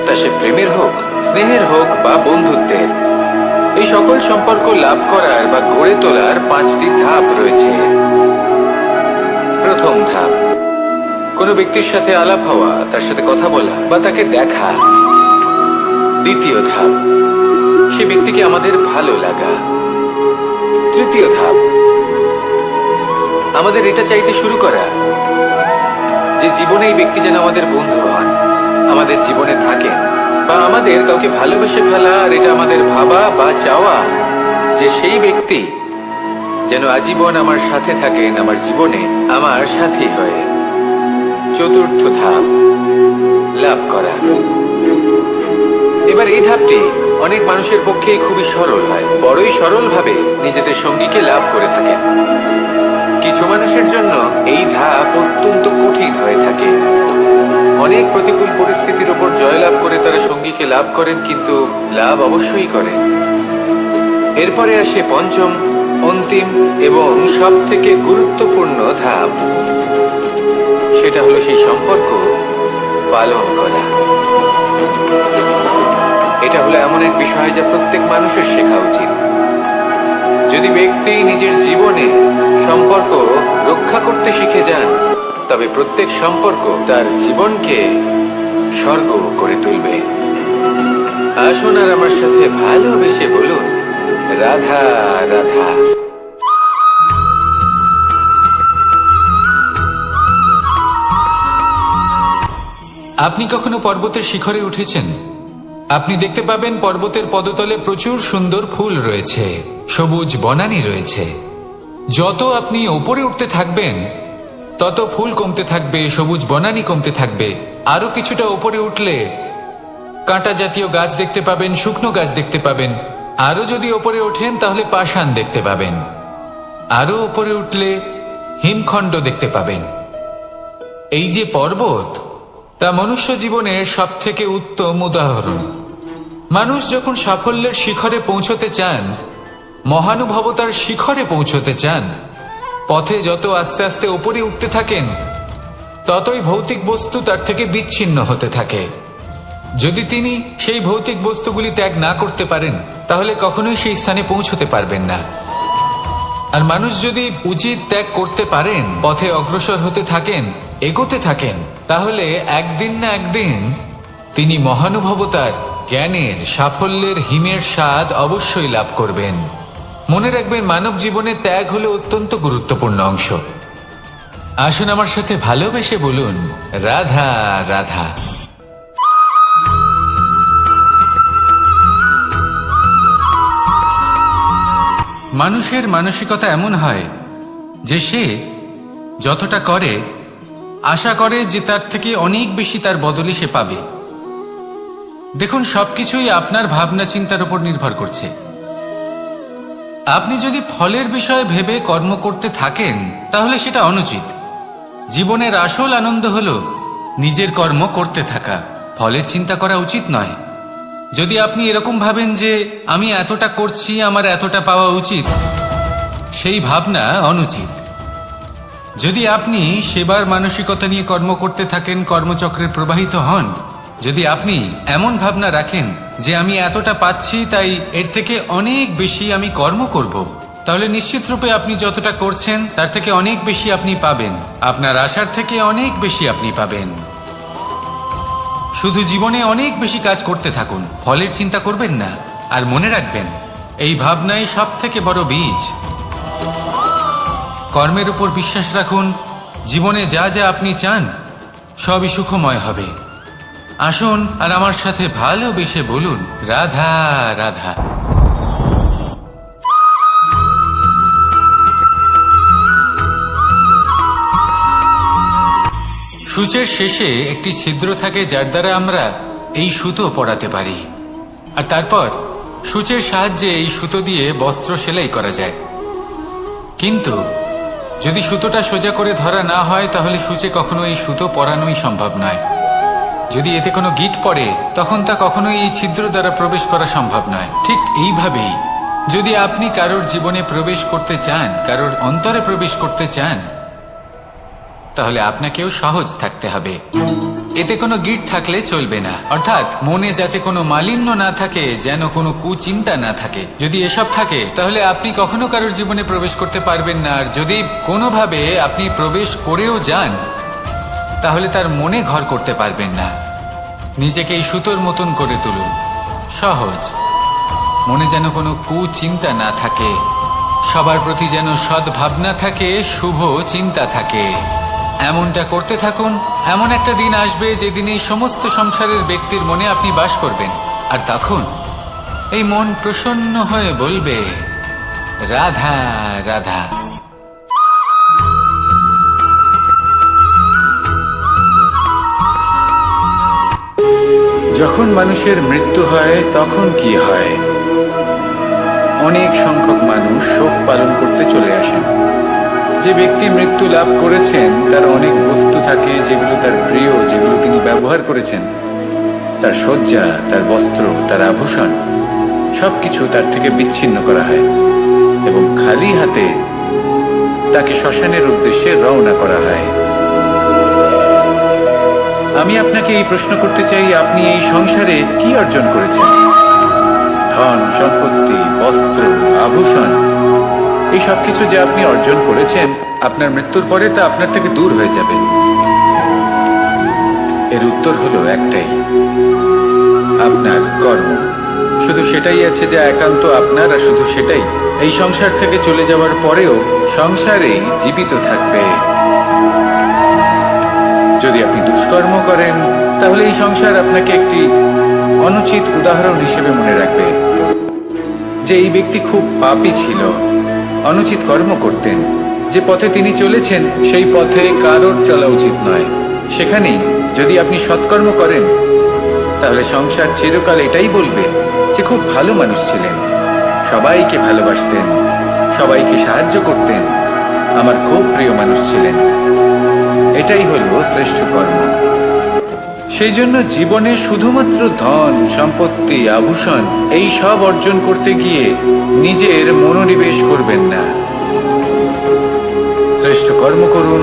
তা সে প্রেমের হোক, স্নেহের হোক বা বন্ধুত্বের। এই সকল সম্পর্ক লাভ করার বা গড়ে তোলার 5টি ধাপ রয়েছে। প্রথম ধাপ, কোনো ব্যক্তির সাথে আলাপ হওয়া, তার সাথে কথা বলা বা তাকে দেখা। দ্বিতীয় ধাপ, সে ব্যক্তিকে আমাদের ভালো লাগা। তৃতীয় ধাপ, আমাদের এটা চাইতে শুরু করা যে জীবনে এই ব্যক্তি যেন আমাদের বন্ধু হন, আমাদের জীবনে থাকেন, বা আমাদের কাউকে ভালোবেসে ফেলা। আর এটা আমাদের ভাবা বা চাওয়া যে সেই ব্যক্তি যেন আজীবন আমার সাথে থাকেন, আমার জীবনে আমার সাথী হয়ে। চতুর্থ ধাপ, লাভ করা। এবার এই ধাপটি অনেক মানুষের পক্ষেই খুবই সরল হয়, বড়ই সরল ভাবে নিজেদের সঙ্গীকে লাভ করে থাকেন। কিছু মানুষের জন্য এই ধাপ অত্যন্ত কঠিন হয়ে থাকে। অনেক প্রতিকূল পরিস্থিতির উপর জয়লাভ করে তারা সঙ্গীকে লাভ করেন, কিন্তু লাভ অবশ্যই করেন। এরপরে আসে পঞ্চম, অন্তিম এবং সব থেকে গুরুত্বপূর্ণ ধাপ। সেটা হলো সেই সম্পর্ক পালন করা। এটা হলো এমন এক বিষয় যা প্রত্যেক মানুষের শেখা উচিত। যদি ব্যক্তি নিজের জীবনে সম্পর্ক রক্ষা করতে শিখে যান, তবে প্রত্যেক সম্পর্ক তার জীবনকে স্বর্গ করে তুলবে। আসুন আর আমার সাথে ভালোবেসে বলুন, রাধা রাধা। আপনি কখনো পর্বতের শিখরে উঠেছেন? আপনি দেখতে পাবেন পর্বতের পদতলে প্রচুর সুন্দর ফুল রয়েছে, সবুজ বনানী রয়েছে। যত আপনি উপরে উঠতে থাকবেন তত ফুল কমতে থাকবে, সবুজ বনানী কমতে থাকবে। আরো কিছুটা উপরে উঠলে কাঁটা জাতীয় গাছ দেখতে পাবেন, শুকনো গাছ দেখতে পাবেন। আরো যদি উপরে ওঠেন তাহলে পাষাণ দেখতে পাবেন। আরো উপরে উঠলে হিমখণ্ড দেখতে পাবেন। এই যে পর্বত, তা মনুষ্য জীবনের সব থেকে উত্তম উদাহরণ। মানুষ যখন সাফল্যের শিখরে পৌঁছতে চান, মহানুভবতার শিখরে পৌঁছতে চান, পথে যত আস্তে আস্তে উপরে উঠতে থাকেন, ততই ভৌতিক বস্তু তার থেকে বিচ্ছিন্ন হতে থাকে। যদি তিনি সেই ভৌতিক বস্তুগুলি ত্যাগ না করতে পারেন, তাহলে কখনোই সেই স্থানে পৌঁছতে পারবেন না। আর মানুষ যদি উচিত ত্যাগ করতে পারেন, পথে অগ্রসর হতে থাকেন, এগোতে থাকেন, তাহলে একদিন না একদিন তিনি মহানুভবতার, জ্ঞানের, সাফল্যের হিমের স্বাদ অবশ্যই লাভ করবেন। মনে রাখবেন, মানব জীবনে ত্যাগ হলো অত্যন্ত গুরুত্বপূর্ণ অংশ। আসুন আমার সাথে ভালোবেসে বলুন, রাধা রাধা। মানুষের মানসিকতা এমন হয় যে সে যতটা করে আশা করে যে তার থেকে অনেক বেশি তার বদলে সে পাবে। দেখুন, সবকিছুই আপনার ভাবনা চিন্তার উপর নির্ভর করছে। আপনি যদি ফলের বিষয়ে ভেবে কর্ম করতে থাকেন, তাহলে সেটা অনুচিত। জীবনের আসল আনন্দ হলো নিজের কর্ম করতে থাকা, ফলের চিন্তা করা উচিত নয়। যদি আপনি এরকম ভাবেন যে আমি এতটা করছি, আমার এতটা পাওয়া উচিত, সেই ভাবনা অনুচিত। যদি আপনি সেবার মানসিকতা নিয়ে কর্ম করতে থাকেন, কর্মচক্রে প্রবাহিত হন, যদি আপনি এমন ভাবনা রাখেন যে আমি এতটা পাচ্ছি, তাই এর থেকে অনেক বেশি আমি কর্ম করব, তাহলে নিশ্চিত রূপে আপনি যতটা করছেন তার থেকে অনেক বেশি আপনি পাবেন। আপনার আশার থেকে অনেক বেশি আপনি পাবেন। শুধু জীবনে অনেক বেশি কাজ করতে থাকুন, ফলের চিন্তা করবেন না। আর মনে রাখবেন, এই ভাবনাই সব থেকে বড় বীজ। কর্মের উপর বিশ্বাস রাখুন। জীবনে যা যা আপনি চান সবই সুখময় হবে। আসুন আর আমার সাথে ভালোবেসে বলুন, রাধা রাধা। সূচের শেষে একটি ছিদ্র থাকে, যার দ্বারা আমরা এই সুতো পরাতে পারি। আর তারপর সূচের সাহায্যে এই সুতো দিয়ে বস্ত্র সেলাই করা যায়। কিন্তু যদি সুতোটা সোজা করে ধরা না হয়, তাহলে সূচে কখনো এই সুতো পরানোই সম্ভব নয়। যদি এতে কোনো গিঁট পড়ে, তখন তা কখনোই এই ছিদ্র দ্বারা প্রবেশ করা সম্ভব নয়। ঠিক এইভাবেই যদি আপনি কারোর জীবনে প্রবেশ করতে চান, কারোর অন্তরে প্রবেশ করতে চান, তাহলে আপনাকেও সহজ থাকতে হবে। এতে কোনো গিঁট থাকলে চলবে না। অর্থাৎ মনে যাতে কোনো মালিন্য না থাকে, যেন কোনো কুচিন্তা না থাকে। যদি এসব থাকে, তাহলে আপনি কখনো কারোর জীবনে প্রবেশ করতে পারবেন না। আর যদি কোনোভাবে আপনি প্রবেশ করেও যান, তাহলে তার মনে ঘর করতে পারবেন না। নিজেকে এই সুতোর মতন করে তুলুন, সহজ। মনে যেন কোনো কুচিন্তা না থাকে, সবার প্রতি যেন সদ্ভাবনা থাকে, শুভ চিন্তা থাকে। এমনটা করতে থাকুন। এমন একটা দিন আসবে যেদিন এই সমস্ত সংসারের ব্যক্তির মনে আপনি বাস করবেন। আর তখন এই মন প্রসন্ন হয়ে বলবে, রাধা রাধা। যখন মানুষের মৃত্যু হয়, তখন কি হয়? অনেক সংখ্যক মানুষ শোক পালন করতে চলে আসেন। যে ব্যক্তি মৃত্যু লাভ করেছেন, তার অনেক বস্তু থাকে যেগুলো তার প্রিয়, যেগুলো তিনি ব্যবহার করেছেন। তার শয্যা, তার বস্ত্র, তার আভূষণ, সবকিছু তার থেকে বিচ্ছিন্ন করা হয় এবং খালি হাতে তাকে শ্মশানের উদ্দেশ্যে রওনা করা হয়। আমি আপনাকে এই প্রশ্ন করতে চাই, আপনি এই সংসারে কি অর্জন করেছেন? ধন সম্পত্তি, বস্ত্র, আভূষণ, এই সবকিছু যে আপনি অর্জন করেছেন, আপনার মৃত্যুর পরে তা আপনার থেকে দূর হয়ে যাবে। এর উত্তর হলো একটাই, আপনার কর্ম। শুধু সেটাই আছে যা একান্ত আপনার, আর শুধু সেটাই এই সংসার থেকে চলে যাওয়ার পরেও সংসারেই জীবিত থাকবে। যদি আপনি দুষ্কর্ম করেন, তাহলে এই সংসার আপনাকে একটি অনুচিত উদাহরণ হিসেবে মনে রাখবে যে এই ব্যক্তি খুব পাপী ছিল, অনুচিত কর্ম করতেন। যে পথে তিনি চলেছেন সেই পথে কারোর চলা উচিত নয়। সেখানেই যদি আপনি সৎকর্ম করেন, তাহলে সংসার চিরকাল এটাই বলবে যে খুব ভালো মানুষ ছিলেন, সবাইকে ভালোবাসতেন, সবাইকে সাহায্য করতেন, আমার খুব প্রিয় মানুষ ছিলেন। এটাই হলো শ্রেষ্ঠ কর্ম। সেই জন্য জীবনে শুধুমাত্র ধন সম্পত্তি আভূষণ এই সব অর্জন করতে গিয়ে নিজের মনোনিবেশ করবেন না। শ্রেষ্ঠ কর্ম করুন।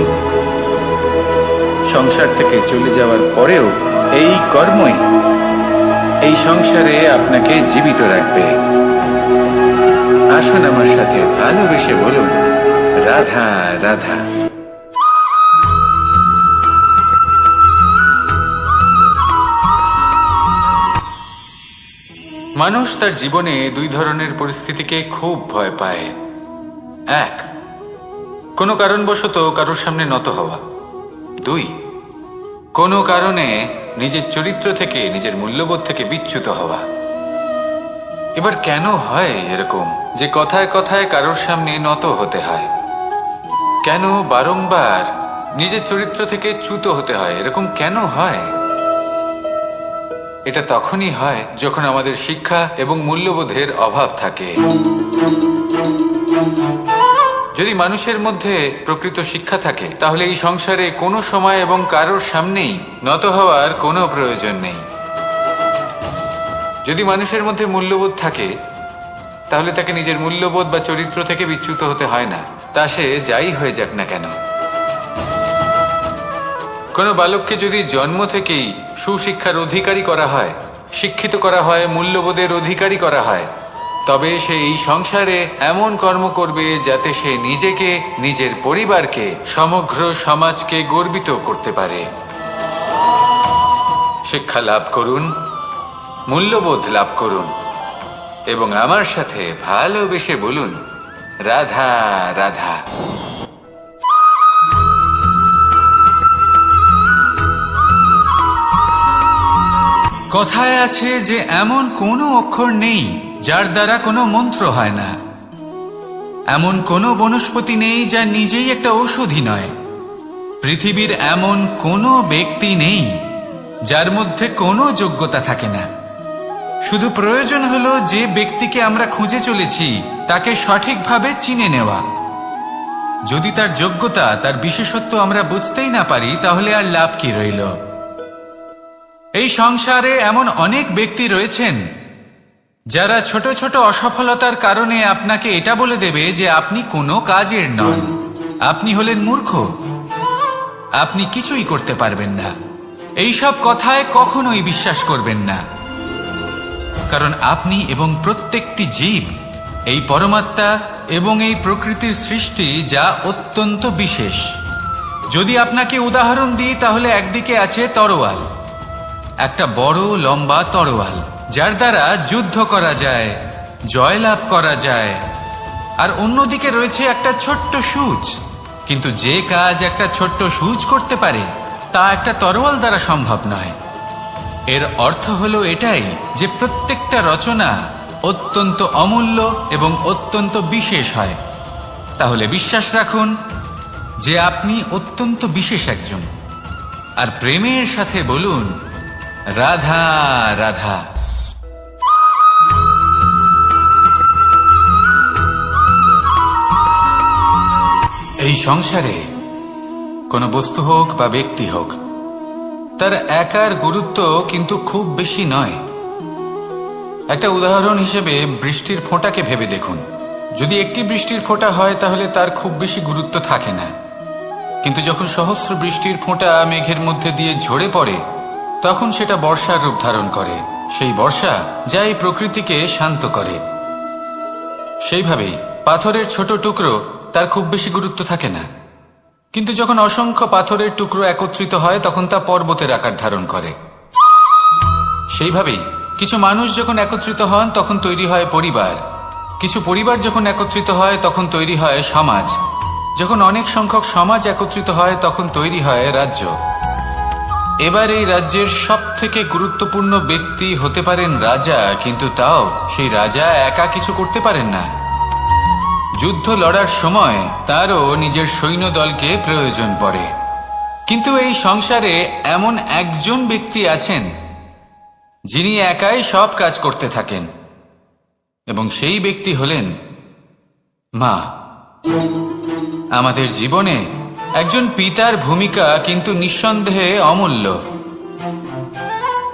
সংসার থেকে চলে যাওয়ার পরেও এই কর্মই এই সংসারে আপনাকে জীবিত রাখবে। আসুন আমার সাথে ভালোবেসে বলুন, রাধা রাধা। মানুষ তার জীবনে দুই ধরনের পরিস্থিতিকে খুব ভয় পায়। এক, কোনো কারণবশত কারোর সামনে নত হওয়া। দুই, কোনো কারণে নিজের চরিত্র থেকে, নিজের মূল্যবোধ থেকে বিচ্যুত হওয়া। এবার কেন হয় এরকম যে কথায় কথায় কারোর সামনে নত হতে হয়? কেন বারংবার নিজের চরিত্র থেকে চ্যুত হতে হয়? এরকম কেন হয়? এটা তখনই হয় যখন আমাদের শিক্ষা এবং মূল্যবোধের অভাব থাকে। যদি মানুষের মধ্যে প্রকৃত শিক্ষা থাকে, তাহলে এই সংসারে কোনো সময় এবং কারোর সামনেই নত হওয়ার কোনো প্রয়োজন নেই। যদি মানুষের মধ্যে মূল্যবোধ থাকে, তাহলে তাকে নিজের মূল্যবোধ বা চরিত্র থেকে বিচ্যুত হতে হয় না, তা সে যাই হয়ে যাক না কেন। কোনো বালককে যদি জন্ম থেকেই সুশিক্ষার অধিকারী করা হয়, শিক্ষিত করা হয়, মূল্যবোধের অধিকারী করা হয়, তবে সে এই সংসারে এমন কর্ম করবে যাতে সে নিজেকে, নিজের পরিবারকে, সমগ্র সমাজকে গর্বিত করতে পারে। শিক্ষা লাভ করুন, মূল্যবোধ লাভ করুন এবং আমার সাথে ভালোবেসে বলুন, রাধা রাধা। কথায় আছে যে এমন কোনো অক্ষর নেই যার দ্বারা কোনো মন্ত্র হয় না, এমন কোনো বনস্পতি নেই যা নিজেই একটা ঔষধি নয়, পৃথিবীর এমন কোনো ব্যক্তি নেই যার মধ্যে কোনো যোগ্যতা থাকে না। শুধু প্রয়োজন হলো যে ব্যক্তিকে আমরা খুঁজে চলেছি তাকে সঠিকভাবে চিনে নেওয়া। যদি তার যোগ্যতা, তার বিশেষত্ব আমরা বুঝতেই না পারি, তাহলে আর লাভ কি রইল? এই সংসারে এমন অনেক ব্যক্তি রয়েছেন যারা ছোট ছোট অসফলতার কারণে আপনাকে এটা বলে দেবে যে আপনি কোনো কাজের নন, আপনি হলেন মূর্খ, আপনি কিছুই করতে পারবেন না। এইসব কথায় কখনোই বিশ্বাস করবেন না, কারণ আপনি এবং প্রত্যেকটি জীব এই পরমাত্মা এবং এই প্রকৃতির সৃষ্টি, যা অত্যন্ত বিশেষ। যদি আপনাকে উদাহরণ দিই, তাহলে একদিকে আছে তরোয়াল, একটা বড় লম্বা তরোয়াল যার দ্বারা যুদ্ধ করা যায়, জয়লাভ করা যায়। আর অন্যদিকে রয়েছে একটা ছোট্ট সূচ, কিন্তু যে কাজ একটা ছোট্ট সূচ করতে পারে তা একটা তরোয়াল দ্বারা সম্ভব নয়। এর অর্থ হলো এটাই যে প্রত্যেকটা রচনা অত্যন্ত অমূল্য এবং অত্যন্ত বিশেষ হয়। তাহলে বিশ্বাস রাখুন যে আপনি অত্যন্ত বিশেষ একজন, আর প্রেমের সাথে বলুন, রাধা রাধা। এই সংসারে কোনো বস্তু হোক বা ব্যক্তি হোক, তার একার গুরুত্ব কিন্তু খুব বেশি নয়। একটা উদাহরণ হিসেবে বৃষ্টির ফোঁটাকে ভেবে দেখুন। যদি একটি বৃষ্টির ফোঁটা হয় তাহলে তার খুব বেশি গুরুত্ব থাকে না, কিন্তু যখন সহস্র বৃষ্টির ফোঁটা মেঘের মধ্যে দিয়ে ঝরে পড়ে, তখন সেটা বর্ষার রূপ ধারণ করে। সেই বর্ষা যা এই প্রকৃতিকে শান্ত করে। সেইভাবেই পাথরের ছোট টুকরো তার খুব বেশি গুরুত্ব থাকে না, কিন্তু যখন অসংখ্য পাথরের টুকরো একত্রিত হয় তখন তা পর্বতের আকার ধারণ করে। সেইভাবেই কিছু মানুষ যখন একত্রিত হন তখন তৈরি হয় পরিবার, কিছু পরিবার যখন একত্রিত হয় তখন তৈরি হয় সমাজ, যখন অনেক সংখ্যক সমাজ একত্রিত হয় তখন তৈরি হয় রাজ্য। এবার এই রাজ্যের সবথেকে গুরুত্বপূর্ণ ব্যক্তি হতে পারেন রাজা, কিন্তু তাও সেই রাজা একা কিছু করতে পারেন না। যুদ্ধ লড়ার সময় তারও নিজের সৈন্যদলকে প্রয়োজন পড়ে। কিন্তু এই সংসারে এমন একজন ব্যক্তি আছেন যিনি একাই সব কাজ করতে থাকেন, এবং সেই ব্যক্তি হলেন মা। আমাদের জীবনে একজন পিতার ভূমিকা কিন্তু নিঃসন্দেহে অমূল্য,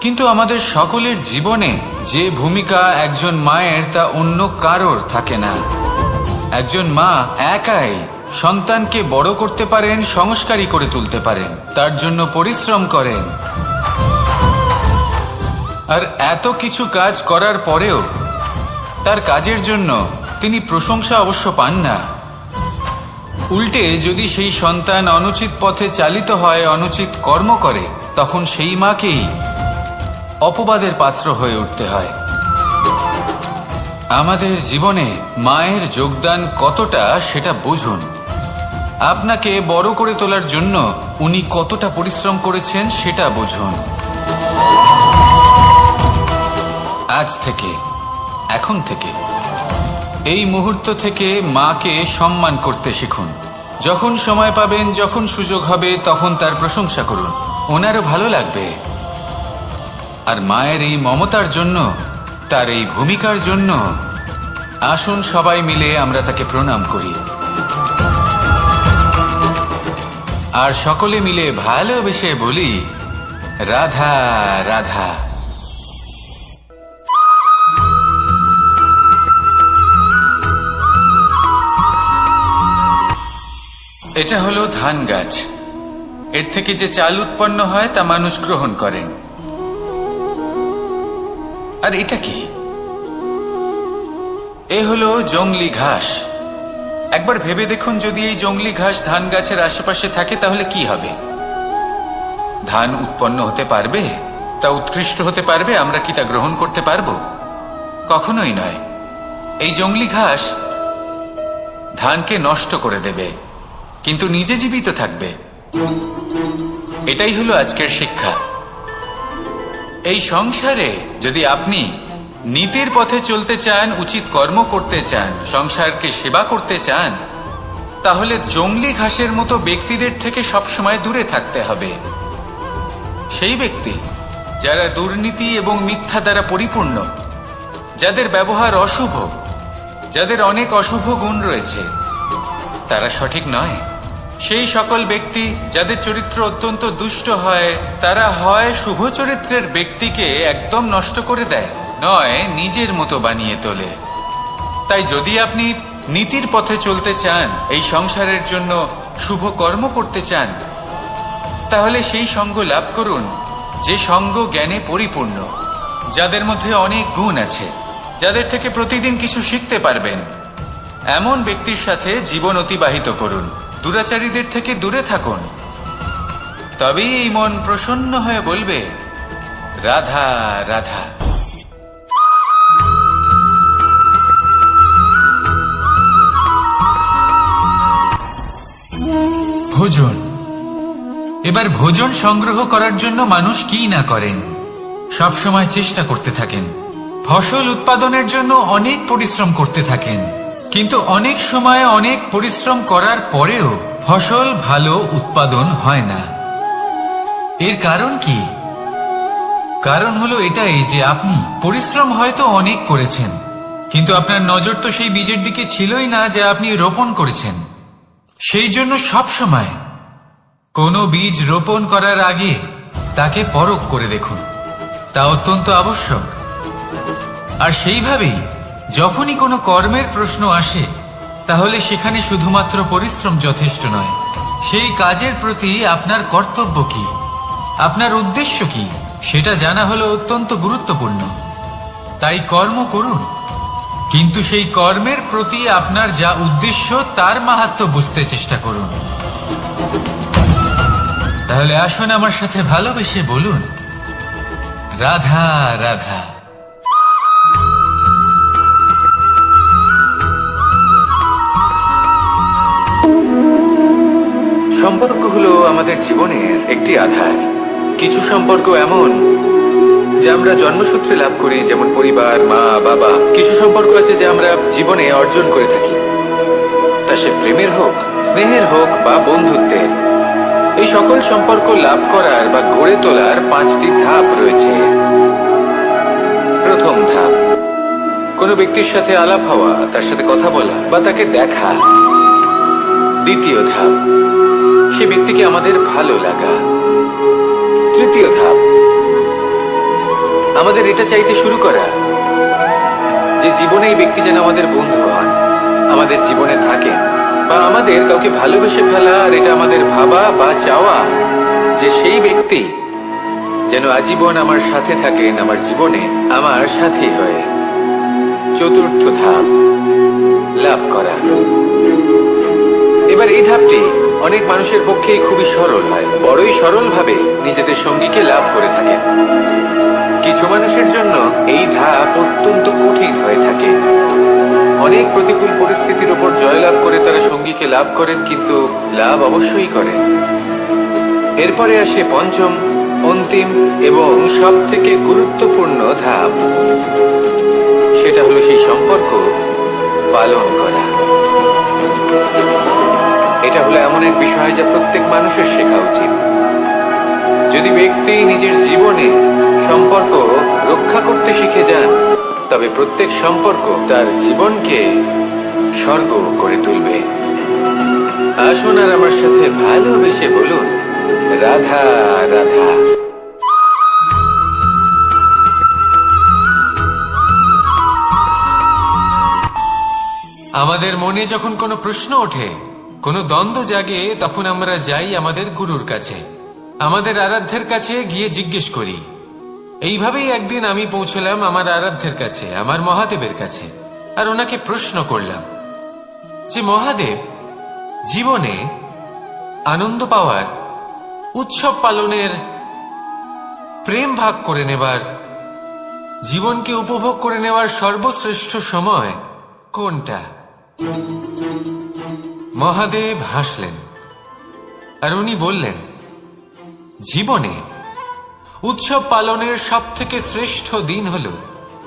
কিন্তু আমাদের সকলের জীবনে যে ভূমিকা একজন মায়ের তা অন্য কারোর থাকে না। একজন মা একাই সন্তানকে বড় করতে পারেন, সংস্কারী করে তুলতে পারেন, তার জন্য পরিশ্রম করেন। আর এত কিছু কাজ করার পরেও তার কাজের জন্য তিনি প্রশংসা অবশ্য পান না। উল্টে যদি সেই সন্তান অনুচিত পথে চালিত হয়, অনুচিত কর্ম করে, তখন সেই মাকেই অপবাদের পাত্র হয়ে উঠতে হয়। আমাদের জীবনে মায়ের যোগদান কতটা সেটা বুঝুন। আপনাকে বড় করে তোলার জন্য উনি কতটা পরিশ্রম করেছেন সেটা বুঝুন। আজ থেকে, এখন থেকে, এই মুহূর্ত থেকে মাকে সম্মান করতে শিখুন। যখন সময় পাবেন, যখন সুযোগ হবে, তখন তার প্রশংসা করুন, ওনারও ভালো লাগবে। আর মায়ের এই মমতার জন্য, তার এই ভূমিকার জন্য আসুন সবাই মিলে আমরা তাকে প্রণাম করি, আর সকলে মিলে ভালোবেসে বলি রাধা রাধা। এটা হলো ধান গাছ। এর থেকে যে চাল উৎপন্ন হয় তা মানুষ গ্রহণ করেন। আর এটা কি? এ হলো জংলি ঘাস। একবার ভেবে দেখুন, যদি এই জংলি ঘাস ধান গাছের আশেপাশে থাকে তাহলে কি হবে? ধান উৎপন্ন হতে পারবে? তা উৎকৃষ্ট হতে পারবে? আমরা কি তা গ্রহণ করতে পারবো? কখনোই নয়। এই জংলি ঘাস ধানকে নষ্ট করে দেবে, কিন্তু নিজে জীবিত থাকবে। এটাই হলো আজকের শিক্ষা। এই সংসারে যদি আপনি নীতির পথে চলতে চান, উচিত কর্ম করতে চান, সংসারকে সেবা করতে চান, তাহলে জংলি ঘাসের মতো ব্যক্তিদের থেকে সবসময় দূরে থাকতে হবে। সেই ব্যক্তি যারা দুর্নীতি এবং মিথ্যা দ্বারা পরিপূর্ণ, যাদের ব্যবহার অশুভ, যাদের অনেক অশুভ গুণ রয়েছে, তারা সঠিক নয়। সেই সকল ব্যক্তি যাদের চরিত্র অত্যন্ত দুষ্ট হয়, তারা হয় শুভ চরিত্রের ব্যক্তিকে একদম নষ্ট করে দেয়, নয় নিজের মতো বানিয়ে তোলে। তাই যদি আপনি নীতির পথে চলতে চান, এই সংসারের জন্য শুভ কর্ম করতে চান, তাহলে সেই সঙ্গ লাভ করুন যে সঙ্গ জ্ঞানে পরিপূর্ণ, যাদের মধ্যে অনেক গুণ আছে, যাদের থেকে প্রতিদিন কিছু শিখতে পারবেন। এমন ব্যক্তির সাথে জীবন অতিবাহিত করুন। দুরাচারীদের থেকে দূরে থাকুন। তবেই এই মন প্রসন্ন হয়ে বলবে রাধা রাধা। ভোজন। এবার ভোজন সংগ্রহ করার জন্য মানুষ কি না করেন, সব সময় চেষ্টা করতে থাকেন। ফসল উৎপাদনের জন্য অনেক পরিশ্রম করতে থাকেন, কিন্তু অনেক সময় অনেক পরিশ্রম করার পরেও ফসল ভালো উৎপাদন হয় না। এর কারণ কি? কারণ হলো এটাই যে আপনি পরিশ্রম হয়তো অনেক করেছেন, কিন্তু আপনার নজর তো সেই বীজের দিকে ছিলই না যা আপনি রোপণ করেছেন। সেই জন্য সব সময় কোনো বীজ রোপণ করার আগে তাকে পরখ করে দেখুন, তা অত্যন্ত আবশ্যক। আর সেইভাবেই যখনই কোনো কর্মের প্রশ্ন আসে, তাহলে সেখানে শুধুমাত্র পরিশ্রম যথেষ্ট নয়। সেই কাজের প্রতি আপনার কর্তব্য কি, আপনার উদ্দেশ্য কি, সেটা জানা হলো অত্যন্ত গুরুত্বপূর্ণ। তাই কর্ম করুন, কিন্তু সেই কর্মের প্রতি আপনার যা উদ্দেশ্য তার মাহাত্ম্য বুঝতে চেষ্টা করুন। তাহলে আসুন আমার সাথে ভালোবেসে বলুন, রাধা রাধা। সম্পর্ক হলো আমাদের জীবনের একটি আধার। কিছু সম্পর্ক এমন যে আমরা জন্মসূত্রে লাভ করি, যেমন পরিবার, মা বাবা। কিছু সম্পর্ক আছে যে আমরা জীবনে অর্জন করে থাকি, তা সে প্রেমের হোক, স্নেহের হোক বা বন্ধুত্বের। এই সকল সম্পর্ক লাভ করার বা গড়ে তোলার 5টি ধাপ রয়েছে। প্রথম ধাপ, কোনো ব্যক্তির সাথে আলাপ হওয়া, তার সাথে কথা বলা বা তাকে দেখা। দ্বিতীয় ধাপ, সে ব্যক্তিকে আমাদের ভালো লাগা। তৃতীয় ধাপ, আমাদের এটা চাইতে শুরু করা যে জীবনে এই ব্যক্তি যেন আমাদের বন্ধু হন, আমাদের জীবনে থাকেন, বা আমাদের কাউকে ভালোবেসে ফেলা। আর এটা আমাদের ভাবা বা চাওয়া যে সেই ব্যক্তি যেন আজীবন আমার সাথে থাকেন, আমার জীবনে আমার সাথী হয়ে। চতুর্থ ধাপ, লাভ করা। এবার এই ধাপটি অনেক মানুষের পক্ষেই খুবই সরল হয়, বড়ই সরলভাবে নিজেদের সঙ্গীকে লাভ করে থাকে। কিছু মানুষের জন্য এই ধাপ অত্যন্ত কঠিন হয়ে থাকে। অনেক প্রতিকূল পরিস্থিতির উপর জয়লাভ করে তারা সঙ্গীকে লাভ করেন, কিন্তু লাভ অবশ্যই করেন। এরপরে আসে পঞ্চম, অন্তিম এবং সব থেকে গুরুত্বপূর্ণ ধাপ। সেটা হলো সেই সম্পর্ক পালন করা। এটা হলো এমন এক বিষয় যা প্রত্যেক মানুষের শেখা উচিত। যদি ব্যক্তি নিজের জীবনে সম্পর্ক রক্ষা করতে শিখে যান, তবে প্রত্যেক সম্পর্ক তার জীবনকে স্বর্গ করে তুলবে। আসুন আর আমার সাথে ভালোবেসে বলুন, রাধা রাধা। আমাদের মনে যখন কোনো প্রশ্ন ওঠে, কোনো দ্বন্দ্ব জাগে, তখন আমরা যাই আমাদের গুরুর কাছে, আমাদের আরাধ্যের কাছে গিয়ে জিজ্ঞেস করি। এইভাবেই একদিন আমি পৌঁছলাম আমার আরাধ্যের কাছে, আমার মহাদেবের কাছে, আর ওনাকে প্রশ্ন করলাম যে মহাদেব, জীবনে আনন্দ পাওয়ার, উৎসব পালনের, প্রেম ভাগ করে নেবার, জীবনকে উপভোগ করে নেওয়ার সর্বশ্রেষ্ঠ সময় কোনটা? মহাদেব হাসলেন আর উনি বললেন, জীবনে উৎসব পালনের সব থেকে শ্রেষ্ঠ দিন হল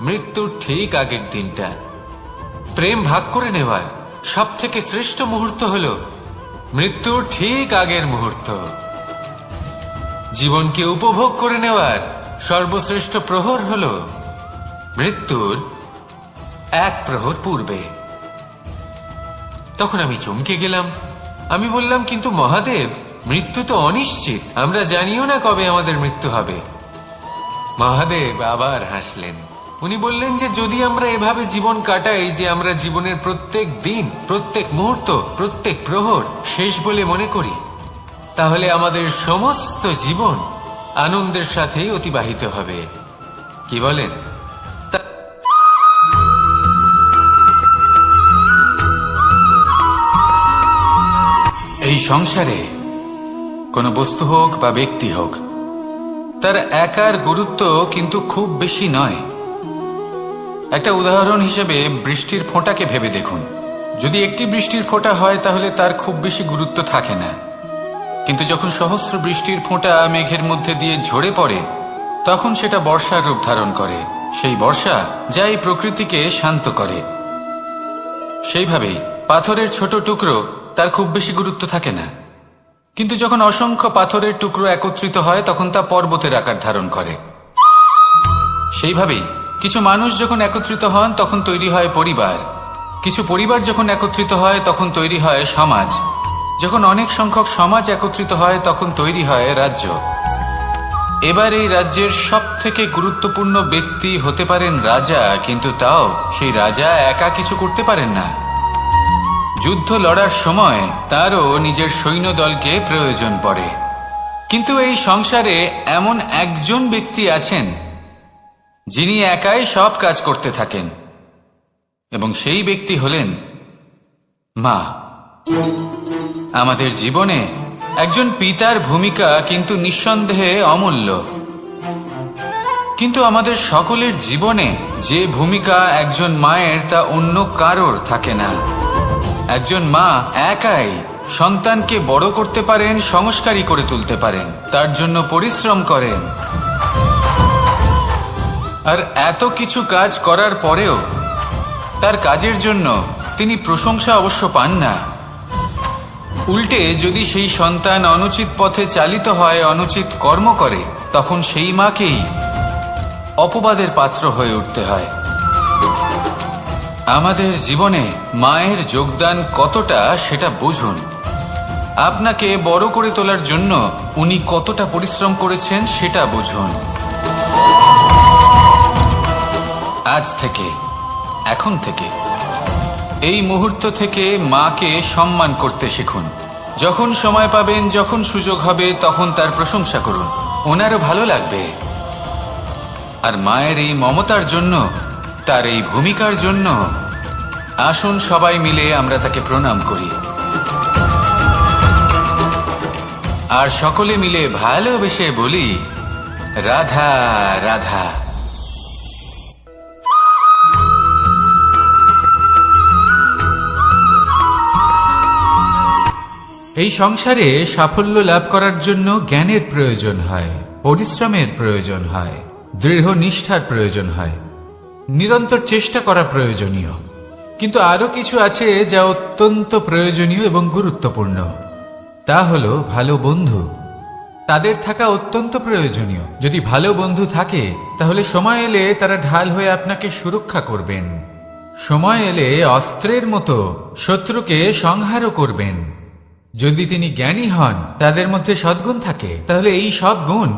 মৃত্যুর ঠিক আগের দিনটা। প্রেম ভাগ করে নেওয়ার সব থেকে শ্রেষ্ঠ মুহূর্ত হল মৃত্যুর ঠিক আগের মুহূর্ত। জীবনকে উপভোগ করে নেওয়ার সর্বশ্রেষ্ঠ প্রহর হল মৃত্যুর 1 প্রহর পূর্বে। তখন আমি চমকে গেলাম। আমি বললাম, কিন্তু মহাদেব, মৃত্যু তো অনিশ্চিত, আমরা জানিও না কবে আমাদের মৃত্যু হবে। মহাদেব আবার হাসলেন। উনি বললেন যে যদি আমরা এভাবে জীবন কাটাই যে আমরা জীবনের প্রত্যেক দিন, প্রত্যেক মুহূর্ত, প্রত্যেক প্রহর শেষ বলে মনে করি, তাহলে আমাদের সমস্ত জীবন আনন্দের সাথেই অতিবাহিত হবে। কি বলেন? এই সংসারে কোনো বস্তু হোক বা ব্যক্তি হোক, তার একার গুরুত্ব কিন্তু খুব বেশি নয়। একটা উদাহরণ হিসেবে বৃষ্টির ফোঁটাকে ভেবে দেখুন। যদি একটি বৃষ্টির ফোঁটা হয় তাহলে তার খুব বেশি গুরুত্ব থাকে না, কিন্তু যখন সহস্র বৃষ্টির ফোঁটা মেঘের মধ্যে দিয়ে ঝরে পড়ে, তখন সেটা বর্ষার রূপ ধারণ করে। সেই বর্ষা যা এই প্রকৃতিকে শান্ত করে। সেইভাবেই পাথরের ছোট টুকরো, তার খুব বেশি গুরুত্ব থাকে না, কিন্তু যখন অসংখ্য পাথরের টুকরো একত্রিত হয় তখন তা পর্বতের আকার ধারণ করে। সেইভাবেই কিছু মানুষ যখন একত্রিত হন তখন তৈরি হয় পরিবার, কিছু পরিবার যখন একত্রিত হয় তখন তৈরি হয় সমাজ, যখন অনেক সংখ্যক সমাজ একত্রিত হয় তখন তৈরি হয় রাজ্য। এবার এই রাজ্যের সব থেকে গুরুত্বপূর্ণ ব্যক্তি হতে পারেন রাজা, কিন্তু তাও সেই রাজা একা কিছু করতে পারেন না। যুদ্ধ লড়ার সময় তারও নিজের সৈন্যদলকে প্রয়োজন পড়ে। কিন্তু এই সংসারে এমন একজন ব্যক্তি আছেন যিনি একাই সব কাজ করতে থাকেন। এবং সেই ব্যক্তি হলেন মা। আমাদের জীবনে একজন পিতার ভূমিকা কিন্তু নিঃসন্দেহে অমূল্য, কিন্তু আমাদের সকলের জীবনে যে ভূমিকা একজন মায়ের তা অন্য কারোর থাকে না। একজন মা একাই সন্তানকে বড় করতে পারেন, সংস্কারী করে তুলতে পারেন, তার জন্য পরিশ্রম করেন। আর এত কিছু কাজ করার পরেও তার কাজের জন্য তিনি প্রশংসা অবশ্য পান না। উল্টে যদি সেই সন্তান অনুচিত পথে চালিত হয়, অনুচিত কর্ম করে, তখন সেই মাকেই অপবাদের পাত্র হয়ে উঠতে হয়। আমাদের জীবনে মায়ের যোগদান কতটা সেটা বুঝুন। আপনাকে বড় করে তোলার জন্য উনি কতটা পরিশ্রম করেছেন সেটা বুঝুন। আজ থেকে, এখন থেকে, এই মুহূর্ত থেকে মাকে সম্মান করতে শিখুন। যখন সময় পাবেন, যখন সুযোগ হবে, তখন তার প্রশংসা করুন, ওনারও ভালো লাগবে। আর মায়ের এই মমতার জন্য, তার এই ভূমিকার জন্য আসুন সবাই মিলে আমরা তাকে প্রণাম করি, আর সকলে মিলে ভালোবেসে বলি, রাধা রাধা। এই সংসারে সাফল্য লাভ করার জন্য জ্ঞানের প্রয়োজন হয়, পরিশ্রমের প্রয়োজন হয়, দৃঢ় নিষ্ঠার প্রয়োজন হয়, নিরন্তর চেষ্টা করা প্রয়োজনীয়। কিন্তু আরো কিছু আছে যা অত্যন্ত প্রয়োজনীয় এবং গুরুত্বপূর্ণ। তা হলো ভালো বন্ধু। তাদের থাকা অত্যন্ত প্রয়োজনীয়। যদি ভালো বন্ধু থাকে তাহলে সময় এলে তারা ঢাল হয়ে আপনাকে সুরক্ষা করবেন। সময় এলে অস্ত্রের মতো শত্রুকে সংহারও করবেন। যদি তিনি জ্ঞানী হন, তাদের মধ্যে সদ্গুণ থাকে, তাহলে এই সব গুণ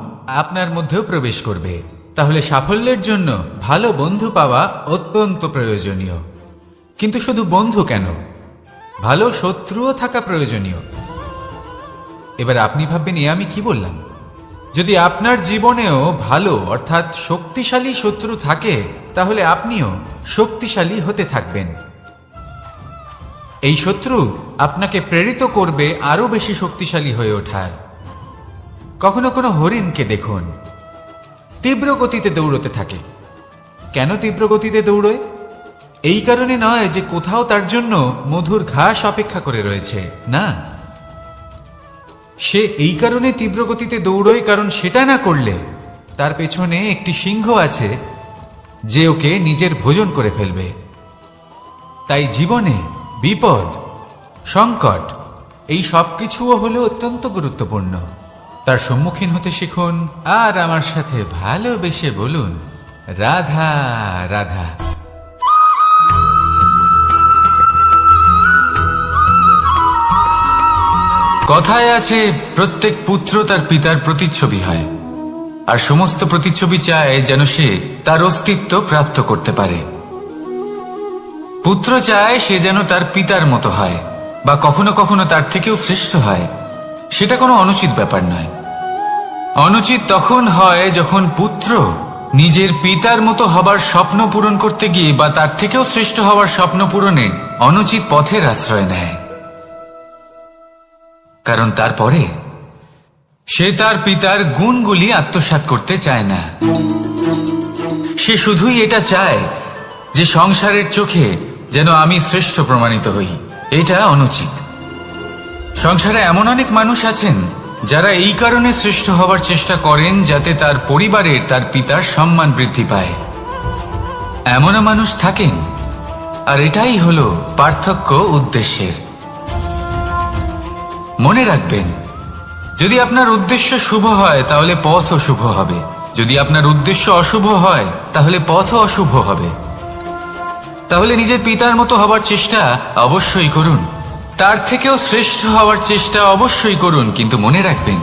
আপনার মধ্যেও প্রবেশ করবে। তাহলে সাফল্যের জন্য ভালো বন্ধু পাওয়া অত্যন্ত প্রয়োজনীয়। কিন্তু শুধু বন্ধু কেন, ভালো শত্রুও থাকা প্রয়োজনীয়। এবার আপনি ভাববেন, আমি কি বললাম? যদি আপনার জীবনেও ভালো অর্থাৎ শক্তিশালী শত্রু থাকে, তাহলে আপনিও শক্তিশালী হতে থাকবেন। এই শত্রু আপনাকে প্রেরিত করবে আরো বেশি শক্তিশালী হয়ে ওঠার। কখনো কোনো হরিণকে দেখুন, তীব্র গতিতে দৌড়তে থাকে। কেন তীব্র গতিতে দৌড়য়? এই কারণে নয় যে কোথাও তার জন্য মধুর ঘাস অপেক্ষা করে রয়েছে, না। সে এই কারণে তীব্র গতিতে দৌড়য় কারণ সেটা না করলে তার পেছনে একটি সিংহ আছে যে ওকে নিজের ভোজন করে ফেলবে। তাই জীবনে বিপদ, সংকট, এই সবকিছুও হলো অত্যন্ত গুরুত্বপূর্ণ। তার সম্মুখীন হতে শিখুন, আর আমার সাথে ভালোবেসে বলুন, রাধা রাধা। কথায় আছে, প্রত্যেক পুত্র তার পিতার প্রতিচ্ছবি হয়, আর সমস্ত প্রতিচ্ছবি চায় যেন সে তার অস্তিত্ব প্রাপ্ত করতে পারে। পুত্র চায় সে যেন তার পিতার মতো হয়, বা কখনো কখনো তার থেকেও শ্রেষ্ঠ হয়। সেটা কোনো অনুচিত ব্যাপার নয়। অনুচিত তখন হয় যখন পুত্র নিজের পিতার মতো হবার স্বপ্ন পূরণ করতে গিয়ে বা তার থেকেও শ্রেষ্ঠ হওয়ার স্বপ্ন পূরণে অনুচিত পথের আশ্রয় নেয়। কারণ তারপরে সে তার পিতার গুণগুলি আত্মসাৎ করতে চায় না। সে শুধুই এটা চায় যে সংসারের চোখে যেন আমি শ্রেষ্ঠ প্রমাণিত হই। এটা অনুচিত। সংসারে এমন অনেক মানুষ আছেন যারা এই কারণে শ্রেষ্ঠ হবার চেষ্টা করেন যাতে তার পরিবারের, তার পিতার সম্মান বৃদ্ধি পায়। এমনও মানুষ থাকেন, আর এটাই হলো পার্থক্য উদ্দেশ্যের। মনে রাখবেন, যদি আপনার উদ্দেশ্য শুভ হয় তাহলে পথও শুভ হবে, যদি আপনার উদ্দেশ্য অশুভ হয় তাহলে পথও অশুভ হবে। তাহলে নিজের পিতার মতো হবার চেষ্টা অবশ্যই করুন, তার থেকেও শ্রেষ্ঠ হওয়ার চেষ্টা অবশ্যই করুন, কিন্তু মনে রাখবেন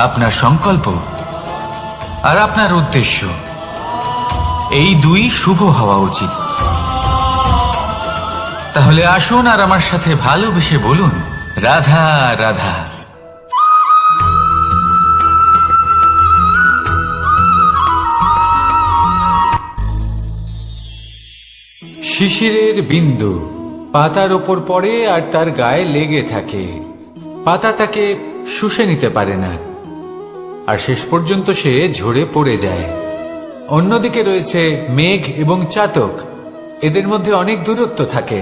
আপনার সংকল্প আর আপনার উদ্দেশ্য এই দুই শুভ হওয়া উচিত। তাহলে আসুন আর আমার সাথে ভালোবেসে বলুন, রাধা রাধা। শিশিরের বিন্দু পাতার ওপর পড়ে আর তার গায়ে লেগে থাকে। পাতা তাকে শুষে নিতে পারে না, আর শেষ পর্যন্ত সে ঝরে পড়ে যায়। অন্যদিকে রয়েছে মেঘ এবং চাতক। এদের মধ্যে অনেক দূরত্ব থাকে।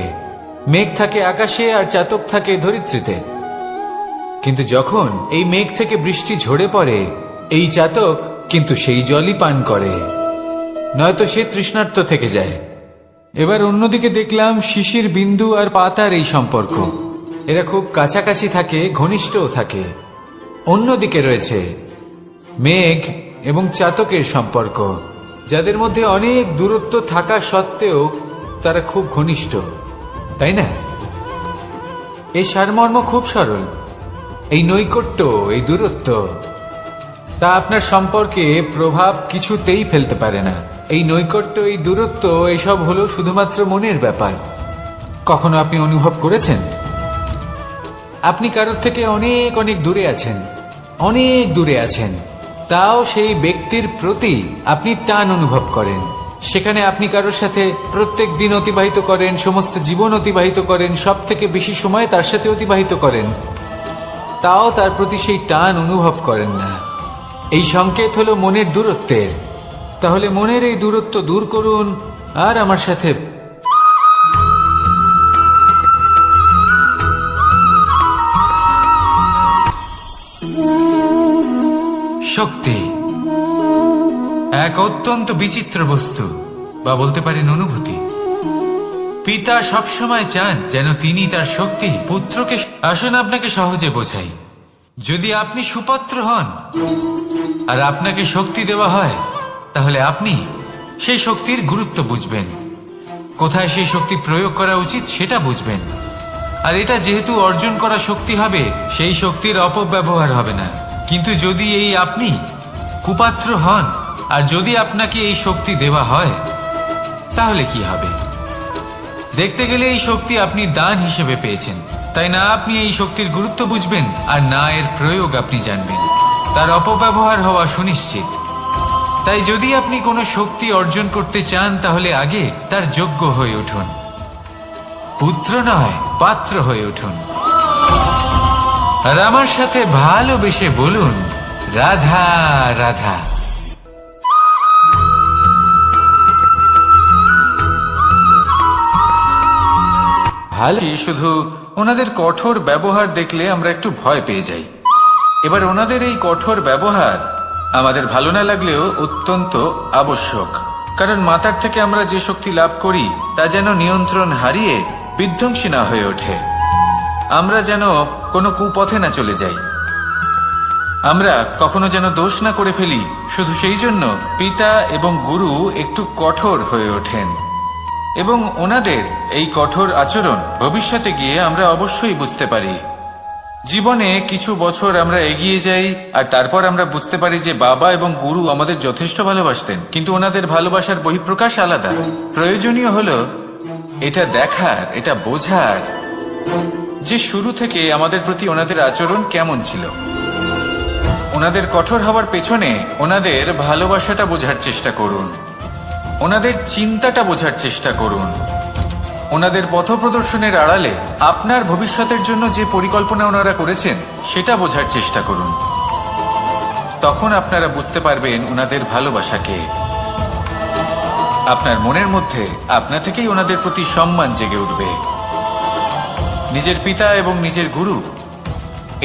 মেঘ থাকে আকাশে আর চাতক থাকে ধরিত্রীতে। কিন্তু যখন এই মেঘ থেকে বৃষ্টি ঝরে পড়ে, এই চাতক কিন্তু সেই জলই পান করে, নয়তো সে তৃষ্ণার্ত থেকে যায়। এবার অন্যদিকে দেখলাম শিশির বিন্দু আর পাতার এই সম্পর্ক। এরা খুব কাছাকাছি থাকে, ঘনিষ্ঠও থাকে। অন্যদিকে রয়েছে মেঘ এবং চাতকের সম্পর্ক, যাদের মধ্যে অনেক দূরত্ব থাকা সত্ত্বেও তারা খুব ঘনিষ্ঠ, তাই না? এই সারমর্ম খুব সরল। এই নৈকট্য, এই দূরত্ব, তা আপনার সম্পর্কে প্রভাব কিছুতেই ফেলতে পারে না। এই নৈকট্য, এই দূরত্ব, এসব হলো শুধুমাত্র মনের ব্যাপার। কখনো আপনি অনুভব করেছেন আপনি কারোর থেকে অনেক অনেক দূরে আছেন, অনেক দূরে আছেন, তাও সেই ব্যক্তির প্রতি আপনি টান অনুভব করেন। সেখানে আপনি কারোর সাথে প্রত্যেক দিন অতিবাহিত করেন, সমস্ত জীবন অতিবাহিত করেন, সব থেকে বেশি সময় তার সাথে অতিবাহিত করেন, তাও তার প্রতি সেই টান অনুভব করেন না। এই সংকেত হলো মনের দূরত্বের। তাহলে মনের এই দূরত্ব দূর করুন আর আমার সাথে শক্তি এক অত্যন্ত বিচিত্র বস্তু, বা বলতে পারেন অনুভূতি। পিতা সবসময় চান যেন তিনি তার শক্তি পুত্রকে। আসুন আপনাকে সহজে বোঝাই। যদি আপনি সুপাত্র হন আর আপনাকে শক্তি দেওয়া হয়, তাহলে আপনি সেই শক্তির গুরুত্ব বুঝবেন, কোথায় সেই শক্তি প্রয়োগ করা উচিত সেটা বুঝবেন। আর এটা যেহেতু অর্জন করা শক্তি হবে, সেই শক্তির অপব্যবহার হবে না। কিন্তু যদি এই আপনি কুপাত্র হন আর যদি আপনাকে এই শক্তি দেওয়া হয়, তাহলে কি হবে? দেখতে গেলে এই শক্তি আপনি দান হিসেবে পেয়েছেন, তাই না আপনি এই শক্তির গুরুত্ব বুঝবেন আর না এর প্রয়োগ আপনি জানবেন। তার অপব্যবহার হওয়া সুনিশ্চিত। তাই যদি আপনি কোনো শক্তি অর্জন করতে চান, তাহলে আগে তার যোগ্য হয়ে উঠুন। পুত্র নয়, পাত্র হয়ে উঠুন। আর আমার সাথে ভালোবেসে বলুন, রাধা রাধা। ভালো, শুধু ওনাদের কঠোর ব্যবহার দেখলে আমরা একটু ভয় পেয়ে যাই। এবার ওনাদের এই কঠোর ব্যবহার আমাদের ভালো না লাগলেও অত্যন্ত আবশ্যক, কারণ মাতার থেকে আমরা যে শক্তি লাভ করি তা যেন নিয়ন্ত্রণ হারিয়ে বিধ্বংসী না হয়ে ওঠে। আমরা যেন কোনো কুপথে না চলে যাই, আমরা কখনো যেন দোষ না করে ফেলি। শুধু সেই জন্য পিতা এবং গুরু একটু কঠোর হয়ে ওঠেন, এবং ওনাদের এই কঠোর আচরণ ভবিষ্যতে গিয়ে আমরা অবশ্যই বুঝতে পারি। জীবনে কিছু বছর আমরা এগিয়ে যাই আর তারপর আমরা বুঝতে পারি যে বাবা এবং গুরু আমাদের যথেষ্ট ভালোবাসতেন, কিন্তু ওনাদের ভালোবাসার বহিঃপ্রকাশ আলাদা। প্রয়োজনীয় হলো এটা দেখার, এটা বোঝার যে শুরু থেকে আমাদের প্রতি ওনাদের আচরণ কেমন ছিল। ওনাদের কঠোর হওয়ার পেছনে ওনাদের ভালোবাসাটা বোঝার চেষ্টা করুন, ওনাদের চিন্তাটা বোঝার চেষ্টা করুন, ওনাদের পথপ্রদর্শনের আড়ালে আপনার ভবিষ্যতের জন্য যে পরিকল্পনা ওনারা করেছেন সেটা বোঝার চেষ্টা করুন। তখন আপনারা বুঝতে পারবেন ওনাদের ভালোবাসাকে। আপনার মনের মধ্যে আপনা থেকেই ওনাদের প্রতি সম্মান জেগে উঠবে। নিজের পিতা এবং নিজের গুরু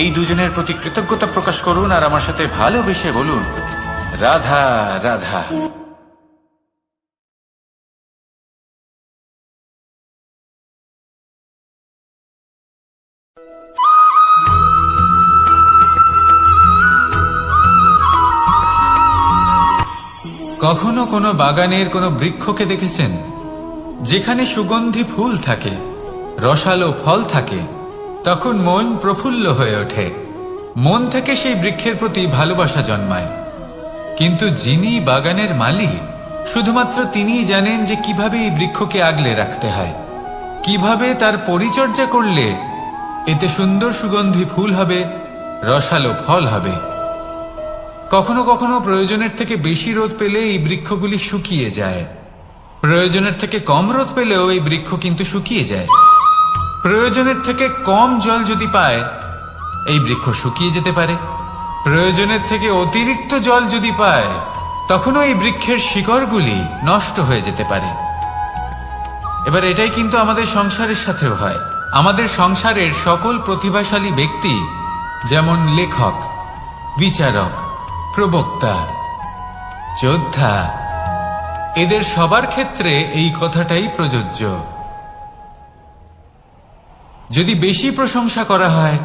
এই দুজনের প্রতি কৃতজ্ঞতা প্রকাশ করুন আর আমার সাথে ভালোবেসে বলুন, রাধা রাধা। কখনো কোনো বাগানের কোনো বৃক্ষকে দেখেছেন যেখানে সুগন্ধি ফুল থাকে, রসালো ফল থাকে? তখন মন প্রফুল্ল হয়ে ওঠে, মন থেকে সেই বৃক্ষের প্রতি ভালোবাসা জন্মায়। কিন্তু যিনি বাগানের মালিক, শুধুমাত্র তিনিই জানেন যে কিভাবে এই বৃক্ষকে আগলে রাখতে হয়, কিভাবে তার পরিচর্যা করলে এতে সুন্দর সুগন্ধি ফুল হবে, রসালো ফল হবে। কখনো কখনো প্রয়োজনের থেকে বেশি রোদ পেলে এই বৃক্ষগুলি শুকিয়ে যায়, প্রয়োজনের থেকে কম রোদ পেলেও এই বৃক্ষ কিন্তু শুকিয়ে যায়। প্রয়োজনের থেকে কম জল যদি পায়, এই বৃক্ষ শুকিয়ে যেতে পারে। প্রয়োজনের থেকে অতিরিক্ত জল যদি পায়, তখনও এই বৃক্ষের শিকড়গুলি নষ্ট হয়ে যেতে পারে। এবার এটাই কিন্তু আমাদের সংসারের সাথেও হয়। আমাদের সংসারের সকল প্রতিভাশালী ব্যক্তি, যেমন লেখক, বিচারক, প্রবক্তা, যোদ্ধা, এদের সবার ক্ষেত্রে এই কথাটাই প্রযোজ্য। যদি বেশি প্রশংসা করা হয়,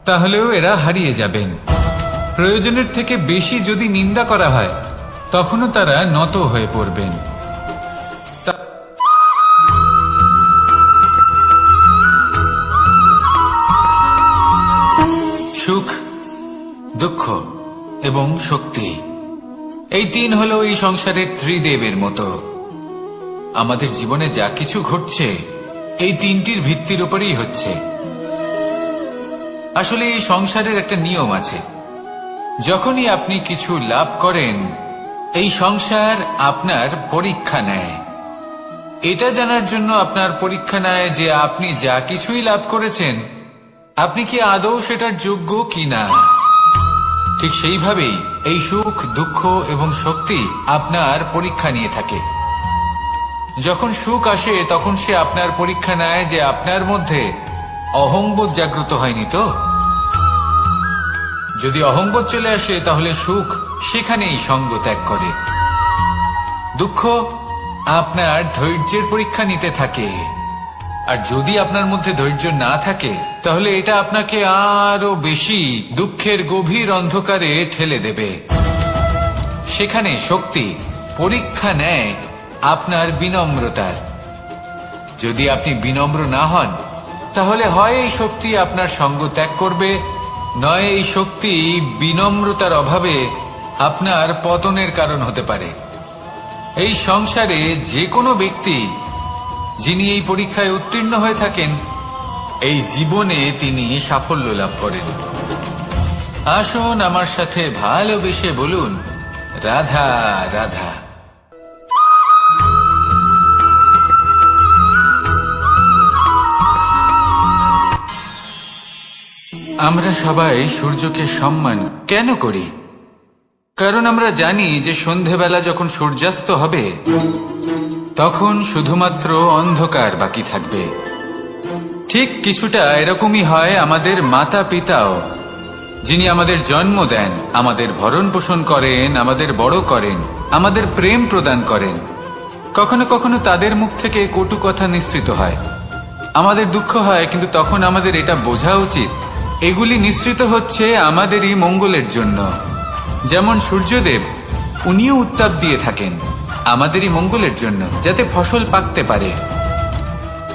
তাহলেও এরা হারিয়ে যাবেন। প্রয়োজনের থেকে বেশি যদি নিন্দা করা হয়, তখনও তারা নত হয়ে পড়বেন। সুখ, দুঃখ এবং শক্তি, এই তিন হলো এই সংসারের ত্রিদেবের মতো। আমাদের জীবনে যা কিছু ঘটছে এই তিনটির ভিত্তির উপরেই হচ্ছে। আসলে এই সংসারের একটা নিয়ম আছে, যখনই আপনি কিছু লাভ করেন, এই সংসার আপনার পরীক্ষা নেয়। এটা জানার জন্য আপনার পরীক্ষা নেয় যে আপনি যা কিছুই লাভ করেছেন, আপনি কি আদৌ সেটার যোগ্য কিনা। ঠিক সেইভাবেই এই সুখ, দুঃখ এবং শক্তি আপনার পরীক্ষা নিয়ে থাকে। যখন সুখ আসে, তখন সে আপনার পরীক্ষা নেয় যে আপনার মধ্যে অহংবোধ জাগ্রত হয়নি তো। যদি অহংবোধ চলে আসে, তাহলে সুখ সেখানেই সঙ্গ ত্যাগ করে। দুঃখ আপনার ধৈর্যের পরীক্ষা নিতে থাকে, আর যদি আপনার মধ্যে ধৈর্য না থাকে, তাহলে এটা আপনাকে আরো বেশি দুঃখের গভীর অন্ধকারে ঠেলে দেবে। সেখানে শক্তি পরীক্ষা নেয় আপনার বিনম্রতার। যদি আপনি বিনম্র না হন, তাহলে হয় এই শক্তি আপনার সঙ্গ ত্যাগ করবে, নয় এই শক্তি বিনম্রতার অভাবে আপনার পতনের কারণ হতে পারে। এই সংসারে যে কোনো ব্যক্তি যিনি এই পরীক্ষায় উত্তীর্ণ হয়ে থাকেন, এই জীবনে তিনি সাফল্য লাভ করেন। আসুন আমার সাথে ভালোবেসে বলুন, রাধা রাধা। আমরা সবাই সূর্যকে সম্মান কেন করি? কারণ আমরা জানি যে সন্ধেবেলা যখন সূর্যাস্ত হবে, তখন শুধুমাত্র অন্ধকার বাকি থাকবে। ঠিক কিছুটা এরকমই হয় আমাদের মাতা পিতাও, যিনি আমাদের জন্ম দেন, আমাদের ভরণ পোষণ করেন, আমাদের বড় করেন, আমাদের প্রেম প্রদান করেন। কখনো কখনো তাদের মুখ থেকে কটু কথা নিঃসৃত হয়, আমাদের দুঃখ হয়, কিন্তু তখন আমাদের এটা বোঝা উচিত এগুলি নিঃসৃত হচ্ছে আমাদেরই মঙ্গলের জন্য। যেমন সূর্যদেব, উনিও উত্তাপ দিয়ে থাকেন আমাদেরই মঙ্গলের জন্য, যাতে ফসল পাকতে পারে,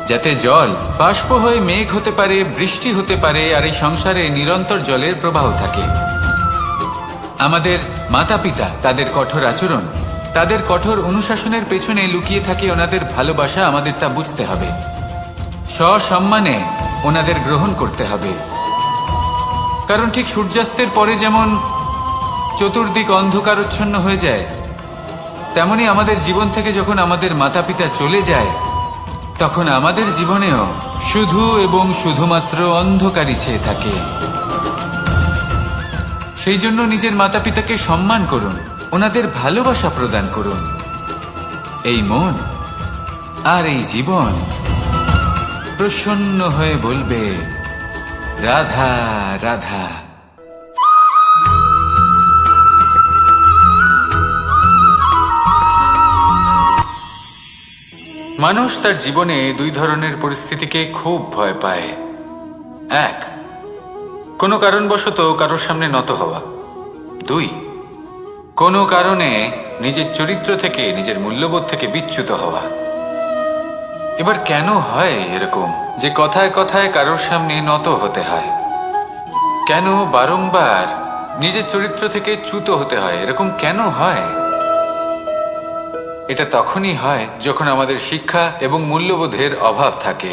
যাতে জল বাষ্প হয়ে মেঘ হতে পারে, বৃষ্টি হতে পারে, আর এই সংসারে নিরন্তর জলের প্রবাহ থাকে। আমাদের মাতা পিতা, তাদের কঠোর আচরণ, তাদের কঠোর অনুশাসনের পেছনে লুকিয়ে থাকে ওনাদের ভালোবাসা। আমাদের তা বুঝতে হবে, সসম্মানে ওনাদের গ্রহণ করতে হবে। কারণ ঠিক সূর্যাস্তের পরে যেমন চতুর্দিক অন্ধকারচ্ছন্ন হয়ে যায়, তেমনি আমাদের জীবন থেকে যখন আমাদের মাতা পিতা চলে যায়, তখন আমাদের জীবনেও শুধু এবং শুধুমাত্র অন্ধকারই ছেয়ে থাকে। সেই জন্য নিজের মাতা পিতাকে সম্মান করুন, ওনাদের ভালোবাসা প্রদান করুন। এই মন আর এই জীবন প্রসন্ন হয়ে বলবে, রাধা রাধা। মানুষ তার জীবনে দুই ধরনের পরিস্থিতিকে খুব ভয় পায়। এক, কোনো কারণবশত কারোর সামনে নত হওয়া। দুই, কোনো কারণে নিজের চরিত্র থেকে, নিজের মূল্যবোধ থেকে বিচ্যুত হওয়া। এবার কেন হয় এরকম যে কথায় কথায় কারোর সামনে নত হতে হয়? কেন বারংবার নিজের চরিত্র থেকে চ্যুত হতে হয়? এরকম কেন হয়? এটা তখনই হয় যখন আমাদের শিক্ষা এবং মূল্যবোধের অভাব থাকে।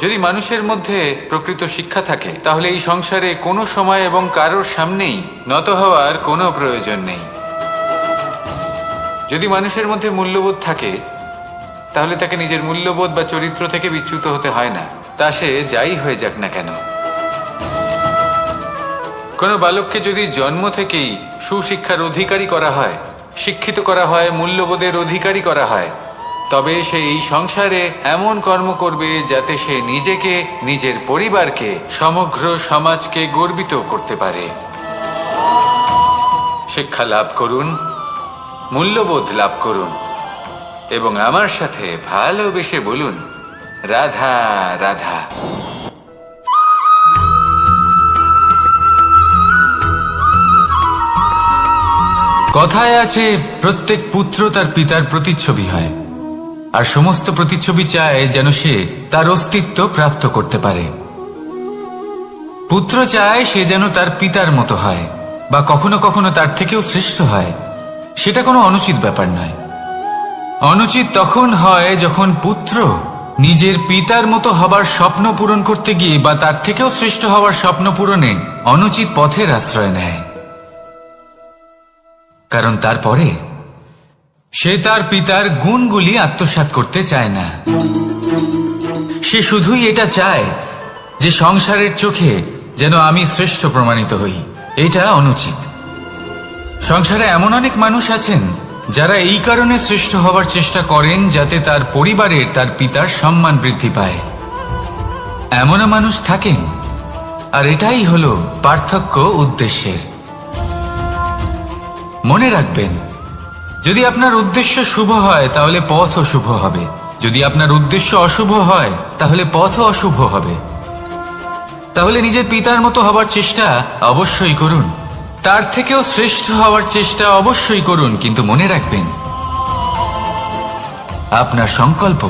যদি মানুষের মধ্যে প্রকৃত শিক্ষা থাকে, তাহলে এই সংসারে কোনো সময় এবং কারোর সামনেই নত হওয়ার কোনো প্রয়োজন নেই। যদি মানুষের মধ্যে মূল্যবোধ থাকে তাহলে তাকে নিজের মূল্যবোধ বা চরিত্র থেকে বিচ্যুত হতে হয় না, তা সে যাই হয়ে যাক না কেন। কোনো বালককে যদি জন্ম থেকেই সুশিক্ষার অধিকারী করা হয়, শিক্ষিত করা হয়, মূল্যবোধের অধিকারী করা হয়, তবে সে এই সংসারে এমন কর্ম করবে যাতে সে নিজেকে, নিজের পরিবারকে, সমগ্র সমাজকে গর্বিত করতে পারে। শিক্ষা লাভ করুন, মূল্যবোধ লাভ করুন এবং আমার সাথে ভালোবেসে বলুন, রাধা রাধা। কথায় আছে, প্রত্যেক পুত্র তার পিতার প্রতিচ্ছবি হয়, আর সমস্ত প্রতিচ্ছবি চায় যেন সে তার অস্তিত্ব প্রাপ্ত করতে পারে। পুত্র চায় সে যেন তার পিতার মতো হয় বা কখনো কখনো তার থেকেও শ্রেষ্ঠ হয়। সেটা কোনো অনুচিত ব্যাপার নয়। অনুচিত তখন হয় যখন পুত্র নিজের পিতার মতো হবার স্বপ্ন পূরণ করতে গিয়ে বা তার থেকেও শ্রেষ্ঠ হওয়ার স্বপ্ন পূরণে অনুচিত পথের আশ্রয় নেয়। কারণ তারপরে সে তার পিতার গুণগুলি আত্মসাৎ করতে চায় না। সে শুধুই এটা চায় যে সংসারের চোখে যেন আমি শ্রেষ্ঠ প্রমাণিত হই। এটা অনুচিত। সংসারে এমন অনেক মানুষ আছেন যারা এই কারণে শ্রেষ্ঠ হবার চেষ্টা করেন যাতে তার পরিবারের, তার পিতার সম্মান বৃদ্ধি পায়। এমনও মানুষ থাকেন, আর এটাই হলো পার্থক্য উদ্দেশ্যের। মনে রাখবেন, যদি আপনার উদ্দেশ্য শুভ হয় তাহলে পথও শুভ হবে, যদি আপনার উদ্দেশ্য অশুভ হয় তাহলে পথও অশুভ হবে। তাহলে নিজের পিতার মতো হবার চেষ্টা অবশ্যই করুন, তার থেকেও শ্রেষ্ঠ হওয়ার চেষ্টা অবশ্যই করুন, কিন্তু মনে রাখবেন আপনার সংকল্প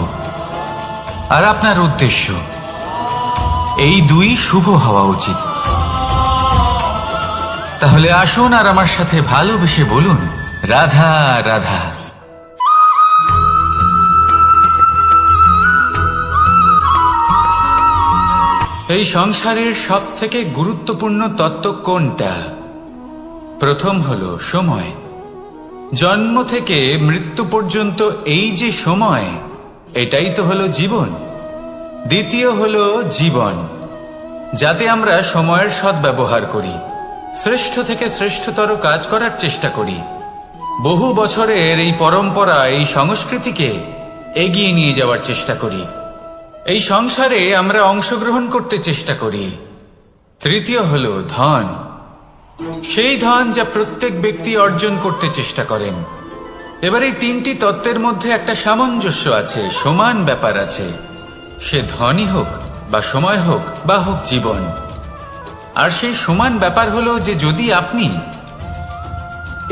আর আপনার উদ্দেশ্য এই দুই শুভ হওয়া উচিত। তাহলে আসুন আর আমার সাথে ভালোবেসে বলুন, রাধা রাধা। এই সংসারের সব থেকে গুরুত্বপূর্ণ তত্ত্ব কোনটা? প্রথম হলো সময়। জন্ম থেকে মৃত্যু পর্যন্ত এই যে সময়, এটাই তো হলো জীবন। দ্বিতীয় হলো জীবন, যাতে আমরা সময়ের সদ্ব্যবহার করি, শ্রেষ্ঠ থেকে শ্রেষ্ঠতর কাজ করার চেষ্টা করি। বহু বছরের এই পরম্পরা, এই সংস্কৃতিকে এগিয়ে নিয়ে যাওয়ার চেষ্টা করি। এই সংসারে আমরা অংশগ্রহণ করতে চেষ্টা করি। তৃতীয় হলো ধন, সেই ধন যা প্রত্যেক ব্যক্তি অর্জন করতে চেষ্টা করেন। এবার এই তিনটি তত্ত্বের মধ্যে একটা সামঞ্জস্য আছে, সমান ব্যাপার আছে। সে ধনই হোক বা সময় হোক বা হোক জীবন। আর সেই সমান ব্যাপার হলো যে যদি আপনি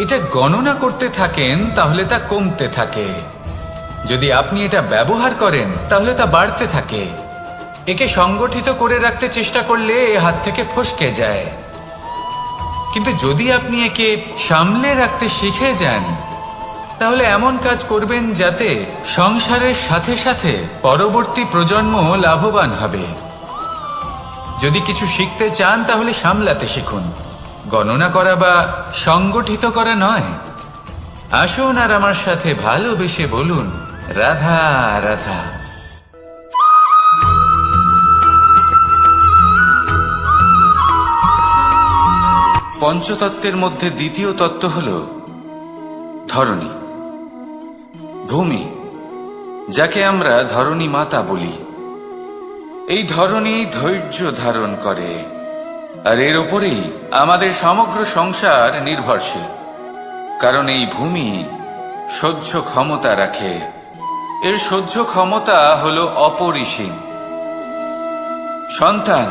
এটা গণনা করতে থাকেন তাহলে তা কমতে থাকে, যদি আপনি এটা ব্যবহার করেন তাহলে তা বাড়তে থাকে। একে সংগঠিত করে রাখতে চেষ্টা করলে এ হাত থেকে ফসকে যায়, কিন্তু যদি আপনি একে সামলে রাখতে শিখে যান তাহলে এমন কাজ করবেন যাতে সংসারের সাথে সাথে পরবর্তী প্রজন্ম লাভবান হবে। যদি কিছু শিখতে চান তাহলে সামলাতে শিখুন, গণনা করা বা সংগঠিত করা নয়। আসুন আর আমার সাথে ভালোবেসে বলুন, রাধা রাধা। পঞ্চতত্ত্বের মধ্যে দ্বিতীয় তত্ত্ব হল ধরণী, ভূমি, যাকে আমরা ধরণী মাতা বলি। এই ধরণী ধৈর্য ধারণ করে, আর এর উপরেই আমাদের সমগ্র সংসার নির্ভরশীল। কারণ এই ভূমি সহ্য ক্ষমতা রাখে, এর সহ্য ক্ষমতা হল অপরিসীম। সন্তান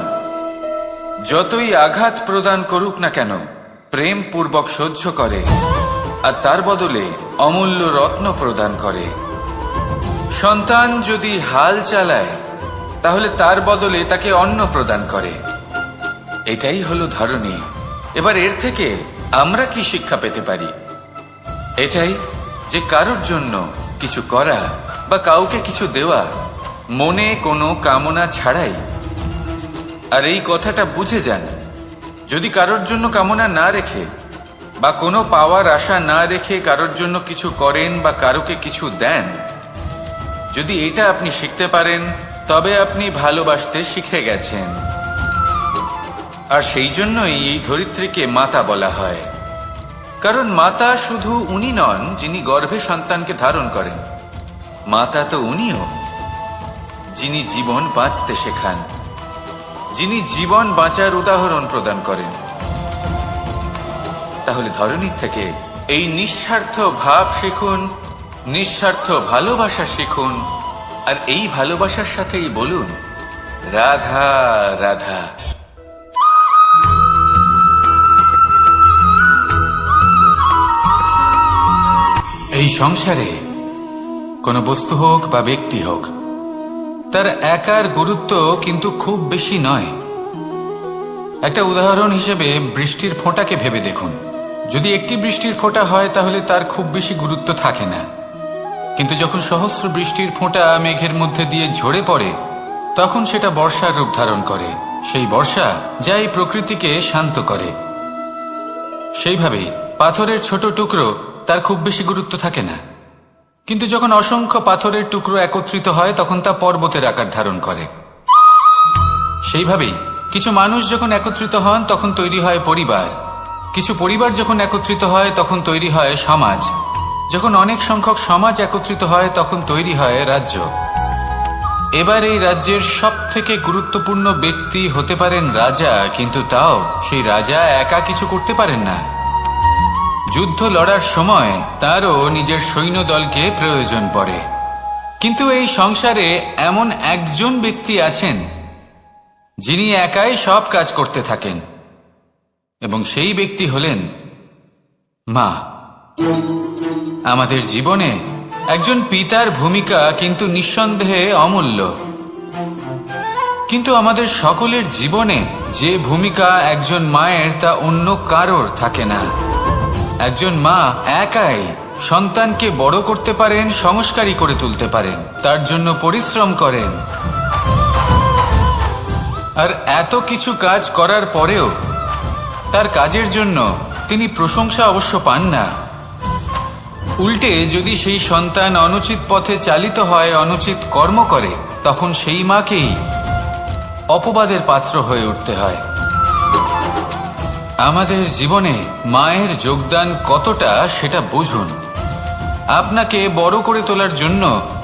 যতই আঘাত প্রদান করুক না কেন প্রেম পূর্বক সহ্য করে, আর তার বদলে অমূল্য রত্ন প্রদান করে। সন্তান যদি হাল চালায় তাহলে তার বদলে তাকে অন্ন প্রদান করে। এটাই হলো ধরণী। এবার এর থেকে আমরা কি শিক্ষা পেতে পারি? এটাই যে কারোর জন্য কিছু করা বা কাউকে কিছু দেওয়া মনে কোনো কামনা ছাড়াই। আর এই কথাটা বুঝে যান, যদি কারোর জন্য কামনা না রেখে বা কোনো পাওয়ার আশা না রেখে কারোর জন্য কিছু করেন বা কারোকে কিছু দেন, যদি এটা আপনি শিখতে পারেন তবে আপনি ভালোবাসতে শিখে গেছেন। আর সেই জন্যই এই ধরিত্রীকে মাতা বলা হয়, কারণ মাতা শুধু উনি নন যিনি গর্ভে সন্তানকে ধারণ করেন, মাতা তো উনিও যিনি জীবন বাঁচতে শেখান, যিনি জীবন বাঁচার উদাহরণ প্রদান করেন। তাহলে ধরনীর থেকে এই নিঃস্বার্থ ভাব শিখুন, নিঃস্বার্থ ভালোবাসা শিখুন, আর এই ভালোবাসার সাথেই বলুন রাধা রাধা। এই সংসারে কোনো বস্তু হোক বা ব্যক্তি হোক, তার একার গুরুত্ব কিন্তু খুব বেশি নয়। একটা উদাহরণ হিসেবে বৃষ্টির ফোঁটাকে ভেবে দেখুন। যদি একটি বৃষ্টির ফোঁটা হয় তাহলে তার খুব বেশি গুরুত্ব থাকে না, কিন্তু যখন সহস্র বৃষ্টির ফোঁটা মেঘের মধ্যে দিয়ে ঝরে পড়ে তখন সেটা বর্ষার রূপ ধারণ করে। সেই বর্ষা যা এই প্রকৃতিকে শান্ত করে। সেইভাবেই পাথরের ছোট টুকরো তার খুব বেশি গুরুত্ব থাকে না, কিন্তু যখন অসংখ্য পাথরের টুকরো একত্রিত হয় তখন তা পর্বতের আকার ধারণ করে। সেইভাবেই কিছু মানুষ যখন একত্রিত হন তখন তৈরি হয় পরিবার, কিছু পরিবার যখন একত্রিত হয় তখন তৈরি হয় সমাজ, যখন অনেক সংখ্যক সমাজ একত্রিত হয় তখন তৈরি হয় রাজ্য। এবার এই রাজ্যের সব থেকে গুরুত্বপূর্ণ ব্যক্তি হতে পারেন রাজা, কিন্তু তাও সেই রাজা একা কিছু করতে পারেন না। যুদ্ধ লড়ার সময় তারও নিজের সৈন্যদলকে প্রয়োজন পড়ে। কিন্তু এই সংসারে এমন একজন ব্যক্তি আছেন যিনি একাই সব কাজ করতে থাকেন, এবং সেই ব্যক্তি হলেন মা। আমাদের জীবনে একজন পিতার ভূমিকা কিন্তু নিঃসন্দেহে অমূল্য, কিন্তু আমাদের সকলের জীবনে যে ভূমিকা একজন মায়ের তা অন্য কারোর থাকে না। একজন মা একাই সন্তানকে বড় করতে পারেন, সংস্কারী করে তুলতে পারেন, তার জন্য পরিশ্রম করেন। আর এত কিছু কাজ করার পরেও তার কাজের জন্য তিনি প্রশংসা অবশ্য পান না। উল্টে যদি সেই সন্তান অনুচিত পথে চালিত হয়, অনুচিত কর্ম করে, তখন সেই মাকেই অপবাদের পাত্র হয়ে উঠতে হয়। আমাদের জীবনে মায়ের যোগদান কতটা সেটা বুঝুন। আপনাকে বড় করে তোলার জন্য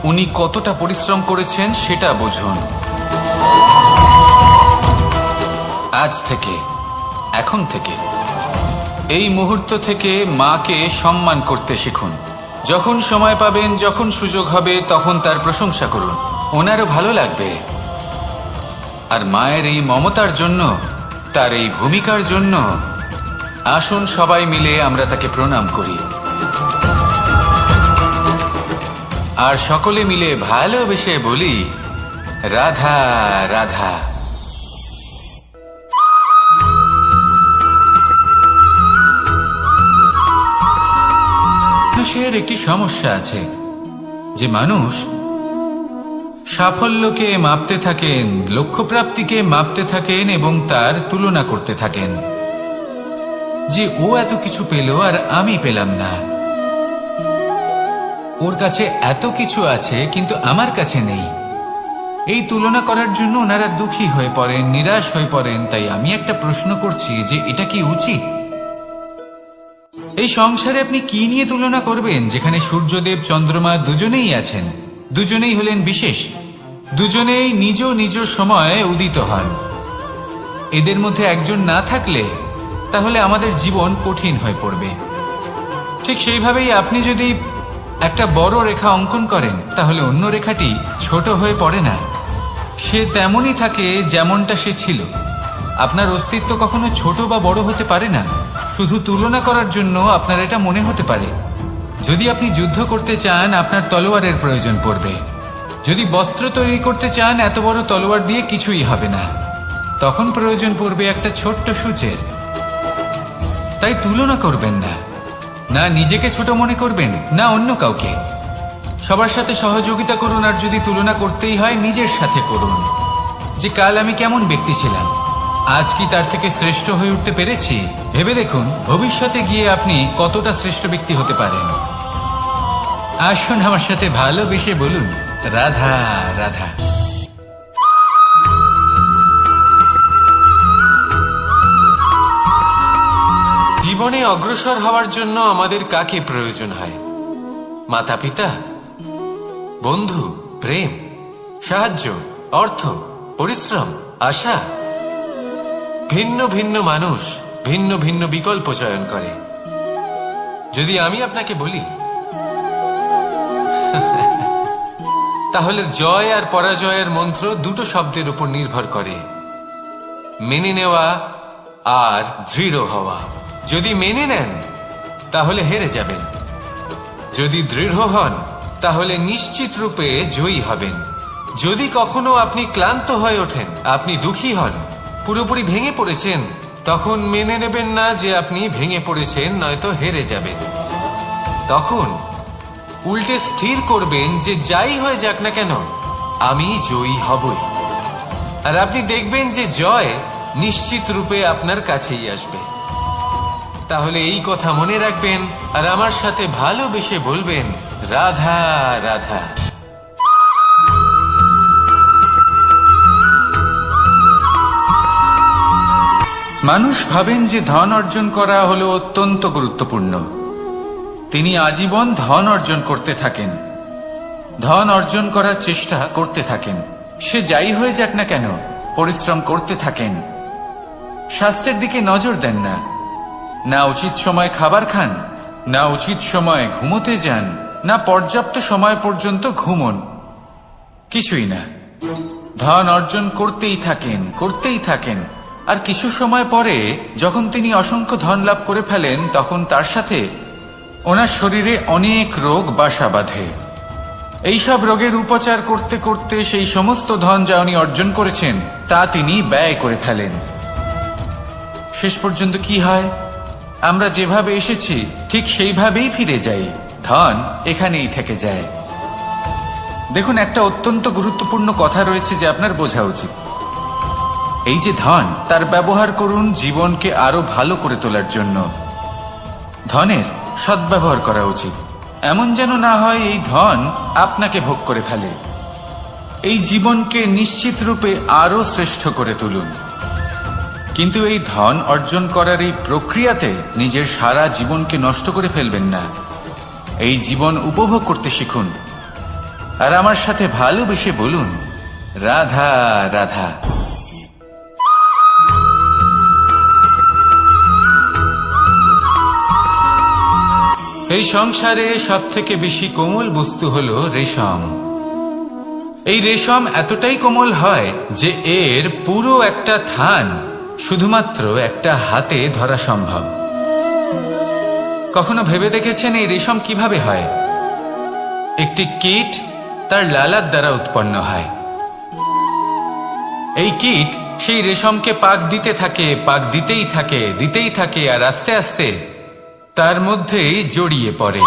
উনি কতটা পরিশ্রম করেছেন সেটা বুঝুন। আজ থেকে, এখন থেকে, এই মুহূর্ত থেকে মাকে সম্মান করতে শিখুন। যখন সময় পাবেন, যখন সুযোগ হবে, তখন তার প্রশংসা করুন, ওনারও ভালো লাগবে। আর মায়ের এই মমতার জন্য, তার এই ভূমিকার জন্য আসুন সবাই মিলে আমরা তাকে প্রণাম করি, আর সকলে মিলে ভালোবেসে বলি রাধা রাধা। মানুষের একটি সমস্যা আছে যে মানুষ সাফল্যকে মাপতে থাকেন, লক্ষ্যপ্রাপ্তিকে মাপতে থাকেন এবং তার তুলনা করতে থাকেন যে ও এত কিছু পেল আর আমি পেলাম না, ওর কাছে এত কিছু আছে কিন্তু আমার কাছে নেই। এই তুলনা করার জন্য ওনারা দুঃখী হয়ে পড়েন, নিরাশ হয়ে পড়েন। তাই আমি একটা প্রশ্ন করছি যে এটা কি উচিত? এই সংসারে আপনি কি নিয়ে তুলনা করবেন, যেখানে সূর্যদেব চন্দ্রমা দুজনেই আছেন, দুজনেই হলেন বিশেষ, দুজনেই নিজ নিজ সময়ে উদিত হন। এদের মধ্যে একজন না থাকলে তাহলে আমাদের জীবন কঠিন হয়ে পড়বে। ঠিক সেইভাবেই আপনি যদি একটা বড় রেখা অঙ্কন করেন তাহলে অন্য রেখাটি ছোট হয়ে পড়ে না, সে তেমনই থাকে যেমনটা সে ছিল। আপনার অস্তিত্ব কখনো ছোট বা বড় হতে পারে না। শুধু তুলনা করার জন্য আপনার এটা মনে হতে পারে। যদি আপনি যুদ্ধ করতে চান আপনার তলোয়ারের প্রয়োজন পড়বে, যদি বস্ত্র তৈরি করতে চান এত বড় তলোয়ার দিয়ে কিছুই হবে না, তখন প্রয়োজন পড়বে একটা ছোট্ট সূচের। তাই তুলনা করবেন না, না নিজেকে ছোট মনে করবেন না অন্য কাউকে। সবার সাথে সহযোগিতা করুন, আর যদি তুলনা করতেই হয় নিজের সাথে করুন যে কাল আমি কেমন ব্যক্তি ছিলাম, আজ কি তার থেকে শ্রেষ্ঠ হয়ে উঠতে পেরেছি? ভেবে দেখুন ভবিষ্যতে গিয়ে আপনি কতটা শ্রেষ্ঠ ব্যক্তি হতে পারেন। আসুন আমার সাথে ভালোবেসে বলুন, রাধা রাধা। জীবনে অগ্রসর হওয়ার জন্য আমাদের কাকে প্রয়োজন হয়? মাতা পিতা, বন্ধু, প্রেম, সাহায্য, অর্থ, পরিশ্রম, আশা। ভিন্ন ভিন্ন মানুষ ভিন্ন ভিন্ন বিকল্প চয়ন করে। যদি আমি আপনাকে বলি তাহলে জয় আর পরাজয়ের মন্ত্র দুটো শব্দের উপর নির্ভর করে, মেনে নেওয়া আর দৃঢ় হওয়া। যদি মেনে নেন তাহলে হেরে যাবেন, যদি দৃঢ় হন তাহলে নিশ্চিত রূপে জয়ী হবেন। যদি কখনো আপনি ক্লান্ত হয়ে ওঠেন, আপনি দুঃখী হন, পুরোপুরি ভেঙে পড়েছেন, তখন মেনে নেবেন না যে আপনি ভেঙে পড়েছেন, নয়তো হেরে যাবেন। তখন উল্টে স্থির করবেন যে যাই হয়ে যাক না কেন আমি জয়ী হবই। আর আপনি দেখবেন যে জয় নিশ্চিত রূপে আপনার কাছেই আসবে। তাহলে এই কথা মনে রাখবেন আর আমার সাথে ভালোবেসে বলবেন, রাধা রাধা। মানুষ ভাবেন যে ধন অর্জন করা হলো অত্যন্ত গুরুত্বপূর্ণ। তিনি আজীবন ধন অর্জন করতে থাকেন, ধন অর্জন করার চেষ্টা করতে থাকেন। সে যাই হয়ে যাক না কেন পরিশ্রম করতে থাকেন। স্বাস্থ্যের দিকে নজর দেন না, না উচিত সময় খাবার খান, না উচিত সময় ঘুমোতে যান, না পর্যাপ্ত সময় পর্যন্ত ঘুমন, কিছুই না। ধন অর্জন করতেই থাকেন। আর কিছু সময় পরে যখন তিনি অসংখ্য ধন লাভ করে ফেলেন, তখন তার সাথে ওনার শরীরে অনেক রোগ বাসা বাঁধে। এইসব রোগের উপচার করতে করতে সেই সমস্ত ধন যা উনি অর্জন করেছেন তা তিনি ব্যয় করে ফেলেন। শেষ পর্যন্ত কি হয়? আমরা যেভাবে এসেছি ঠিক সেইভাবেই ফিরে যাই, ধন এখানেই থেকে যায়। দেখুন, একটা অত্যন্ত গুরুত্বপূর্ণ কথা রয়েছে যে আপনার বোঝা উচিত। এই যে ধন, তার ব্যবহার করুন জীবনকে আরো ভালো করে তোলার জন্য। ধনের সদ্ব্যবহার করা উচিত, এমন যেন না হয় এই ধন আপনাকে ভোগ করে ফেলে। এই জীবনকে নিশ্চিত রূপে আরো শ্রেষ্ঠ করে তুলুন। কিন্তু এই ধন অর্জন করার এই প্রক্রিয়াতে নিজের সারা জীবনকে নষ্ট করে ফেলবেন না। এই জীবন উপভোগ করতে শিখুন আর আমার সাথে ভালোবেসে বলুন, রাধা রাধা। এই সংসারে সব থেকে বেশি কোমল বস্তু হলো রেশম। এই রেশম এতটাই কোমল হয় যে এর পুরো একটা থান শুধুমাত্র একটা হাতে ধরা সম্ভব। কখনো ভেবে দেখেছেন এই রেশম কিভাবে হয়? একটি কীট তার লালার দ্বারা উৎপন্ন হয়। এই কীট সেই রেশমকে পাক দিতে থাকে, পাক দিতেই থাকে আর আস্তে আস্তে তার মধ্যেই জড়িয়ে পড়ে।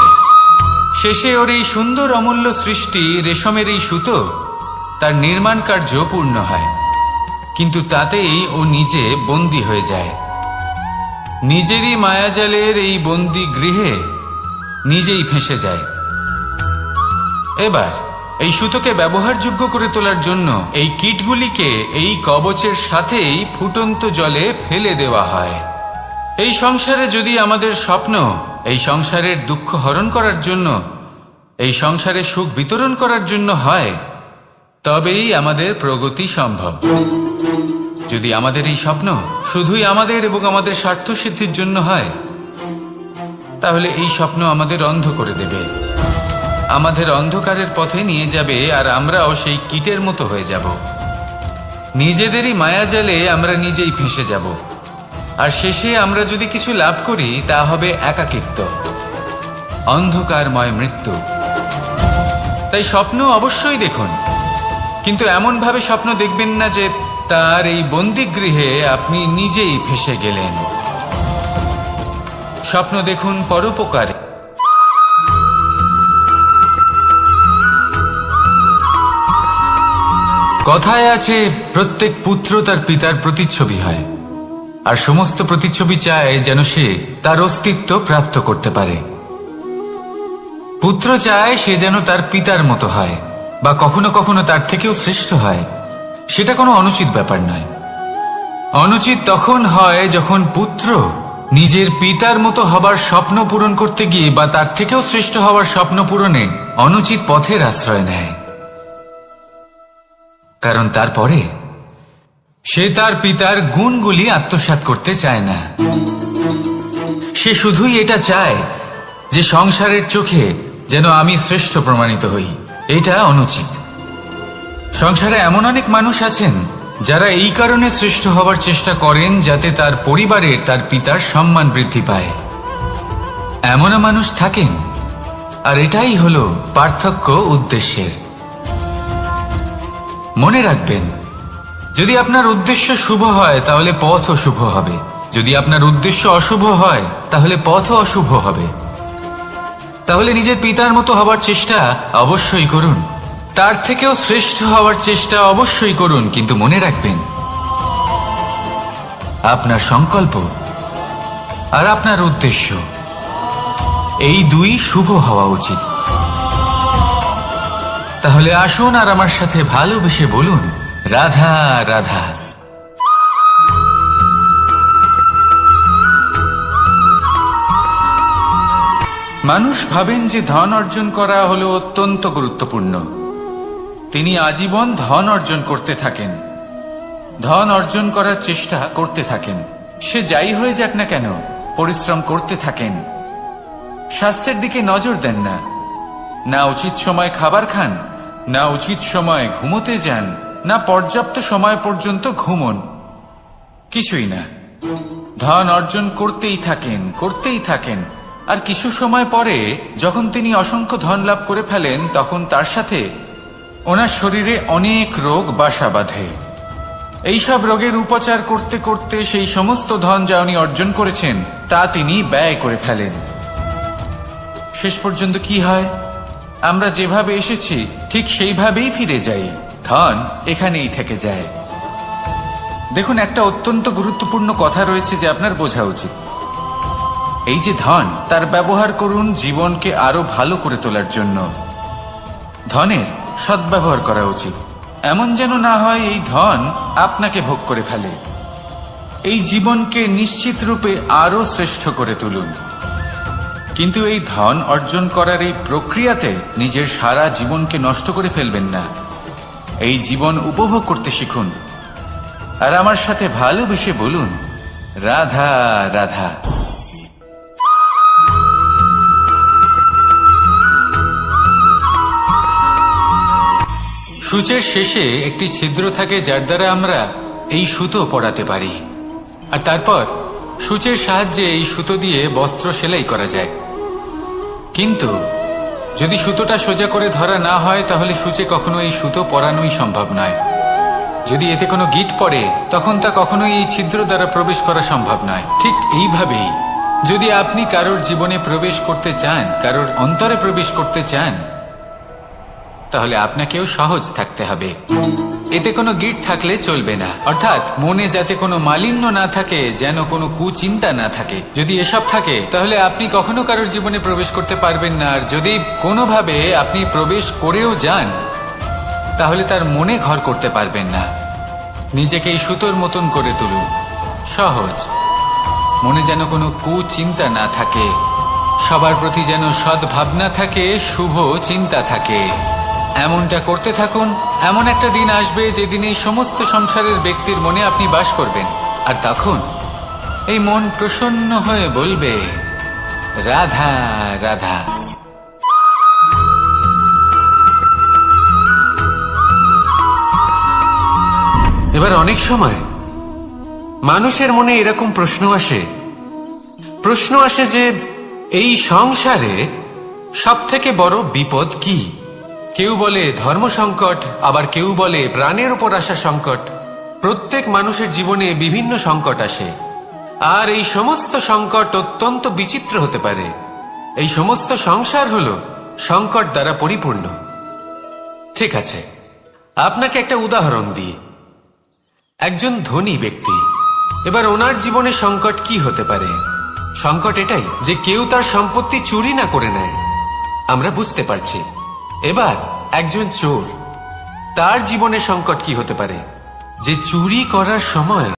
শেষে ওর এই সুন্দর অমূল্য সৃষ্টি রেশমের এই সুতো, তার নির্মাণ কার্য পূর্ণ হয়। কিন্তু তাতেই ও নিজে বন্দী হয়ে যায়। নিজেরই মায়াজালের এই বন্দী গৃহে নিজেই ফেঁসে যায়। এবার এই সুতোকে ব্যবহারযোগ্য করে তোলার জন্য এই কীটগুলিকে এই কবচের সাথেই ফুটন্ত জলে ফেলে দেওয়া হয়। এই সংসারে যদি আমাদের স্বপ্ন এই সংসারের দুঃখ হরণ করার জন্য, এই সংসারে সুখ বিতরণ করার জন্য হয়, তবেই আমাদের প্রগতি সম্ভব। যদি আমাদের এই স্বপ্ন শুধুই আমাদের এবং আমাদের স্বার্থ সিদ্ধির জন্য হয়, তাহলে এই স্বপ্ন আমাদের অন্ধ করে দেবে, আমাদের অন্ধকারের পথে নিয়ে যাবে আর আমরাও সেই কীটের মতো হয়ে যাব। নিজেদেরই মায়াজালে আমরা নিজেই ফেঁসে যাব। আর শেষে আমরা যদি কিছু লাভ করি তা হবে একাকিত্ব, অন্ধকারময় মৃত্যু। তাই স্বপ্ন অবশ্যই দেখুন, কিন্তু এমন ভাবে স্বপ্ন দেখবেন না যে তার এই বন্দিগৃহে আপনি নিজেই ফেঁসে গেলেন। স্বপ্ন দেখুন পরোপকারে। কথায় আছে, প্রত্যেক পুত্র তার পিতার প্রতিচ্ছবি হয়, আর সমস্ত প্রতিচ্ছবি চায় যেন সে তার অস্তিত্ব প্রাপ্ত করতে পারে। পুত্র চায় সে যেন তার পিতার মতো হয়, বা কখনো কখনো তার থেকেও শ্রেষ্ঠ হয়। সেটা কোনো অনুচিত ব্যাপার নয়। অনুচিত তখন হয় যখন পুত্র নিজের পিতার মতো হবার স্বপ্ন পূরণ করতে গিয়ে বা তার থেকেও শ্রেষ্ঠ হওয়ার স্বপ্ন পূরণে অনুচিত পথের আশ্রয় নেয়। কারণ তারপরে সে তার পিতার গুণগুলি আত্মসাৎ করতে চায় না। সে শুধুই এটা চায় যে সংসারের চোখে যেন আমি শ্রেষ্ঠ প্রমাণিত হই। এটা অনুচিত। সংসারে এমন অনেক মানুষ আছেন যারা এই কারণে শ্রেষ্ঠ হওয়ার চেষ্টা করেন যাতে তার পরিবারের তার পিতার সম্মান বৃদ্ধি পায়। এমনও মানুষ থাকেন, আর এটাই হলো পার্থক্য উদ্দেশ্যের। মনে রাখবেন, যদি আপনার উদ্দেশ্য শুভ হয় তাহলে পথও শুভ হবে, যদি আপনার উদ্দেশ্য অশুভ হয় তাহলে পথও অশুভ হবে। তাহলে নিজের পিতার মতো হবার চেষ্টা অবশ্যই করুন, তার থেকেও শ্রেষ্ঠ হওয়ার চেষ্টা অবশ্যই করুন, কিন্তু মনে রাখবেন আপনার সংকল্প আর আপনার উদ্দেশ্য এই দুই শুভ হওয়া উচিত। তাহলে আসুন আর আমার সাথে ভালোবেসে বলুন, রাধা রাধা। মানুষ ভাবেন যে ধন অর্জন করা হলো অত্যন্ত গুরুত্বপূর্ণ। তিনি আজীবন ধন অর্জন করতে থাকেন, ধন অর্জন করার চেষ্টা করতে থাকেন। সে যাই হয়ে যাক না কেন, পরিশ্রম করতে থাকেন। স্বাস্থ্যের দিকে নজর দেন না, না উচিত সময় খাবার খান, না উচিত সময় ঘুমোতে যান, না পর্যাপ্ত সময় পর্যন্ত ঘুমন, কিছুই না। ধন অর্জন করতেই থাকেন, করতেই থাকেন। আর কিছু সময় পরে যখন তিনি অসংখ্য ধন লাভ করে ফেলেন, তখন তার সাথে ওনার শরীরে অনেক রোগ বাসা বাঁধে। এইসব রোগের উপচার করতে করতে সেই সমস্ত ধন যা উনি অর্জন করেছেন তা তিনি ব্যয় করে ফেলেন। শেষ পর্যন্ত কি হয়? আমরা যেভাবে এসেছি ঠিক সেইভাবেই ফিরে যাই, ধন এখানেই থেকে যায়। দেখুন, একটা অত্যন্ত গুরুত্বপূর্ণ কথা রয়েছে যে আপনার বোঝা উচিত। এই যে ধন, তার ব্যবহার করুন জীবনকে আরো ভালো করে তোলার জন্য। ধনের সদ্ব্যবহার করা উচিত, এমন যেন না হয় এই ধন আপনাকে ভোগ করে ফেলে। এই জীবনকে নিশ্চিত রূপে আরো শ্রেষ্ঠ করে তুলুন। কিন্তু এই ধন অর্জন করার এই প্রক্রিয়াতে নিজের সারা জীবনকে নষ্ট করে ফেলবেন না। এই জীবন উপভোগ করতে শিখুন, আর আমার সাথে ভালোবেসে বলুন, রাধা রাধা। সূচের শেষে একটি ছিদ্র থাকে যার দ্বারা আমরা এই সুতো পরাতে পারি, আর তারপর সূচের সাহায্যে এই সুতো দিয়ে বস্ত্র সেলাই করা যায়। কিন্তু যদি সুতোটা সোজা করে ধরা না হয় তাহলে সূচে কখনো এই সুতো পরানোই সম্ভব নয়। যদি এতে কোনো গিঁট পড়ে তখন তা কখনোই এই ছিদ্র দ্বারা প্রবেশ করা সম্ভব নয়। ঠিক এইভাবেই যদি আপনি কারোর জীবনে প্রবেশ করতে চান, কারোর অন্তরে প্রবেশ করতে চান, তাহলে আপনাকেও সহজ থাকতে হবে। এতে কোনো গিঁট থাকলে চলবে না, অর্থাৎ মনে যাতে কোনো মালিন্য না থাকে, যেন কোনো কুচিন্তা না থাকে। যদি এসব থাকে তাহলে আপনি কখনো কারোর জীবনে প্রবেশ করতে পারবেন না। আর যদি কোনোভাবে আপনি প্রবেশ করেও যান তাহলে তার মনে ঘর করতে পারবেন না। নিজেকে এই সুতোর মতন করে তুলুন, সহজ। মনে যেন কোনো কুচিন্তা না থাকে, সবার প্রতি যেন সদ্ভাবনা থাকে, শুভ চিন্তা থাকে। এমনটা করতে থাকুন। এমন একটা দিন আসবে যেদিন এই সমস্ত সংসারের ব্যক্তির মনে আপনি বাস করবেন, আর তখন এই মন প্রসন্ন হয়ে বলবে, রাধা রাধা। এবার অনেক সময় মানুষের মনে এরকম প্রশ্ন আসে যে এই সংসারে সব থেকে বড় বিপদ কি? কেউ বলে ধর্ম সংকট, আবার কেউ বলে প্রাণের উপর আসা সংকট। প্রত্যেক মানুষের জীবনে বিভিন্ন সংকট আসে, আর এই সমস্ত সংকট অত্যন্ত বিচিত্র হতে পারে। এই সমস্ত সংসার হলো সংকট দ্বারা পরিপূর্ণ। ঠিক আছে, আপনাকে একটা উদাহরণ দিই। একজন ধনী ব্যক্তি, এবার ওনার জীবনে সংকট কি হতে পারে? সংকট এটাই যে কেউ তার সম্পত্তি চুরি না করে নেয়, আমরা বুঝতে পারছি। এবার একজন চোর, তার জীবনে সংকট কি হতে পারে? যে চুরি করার সময়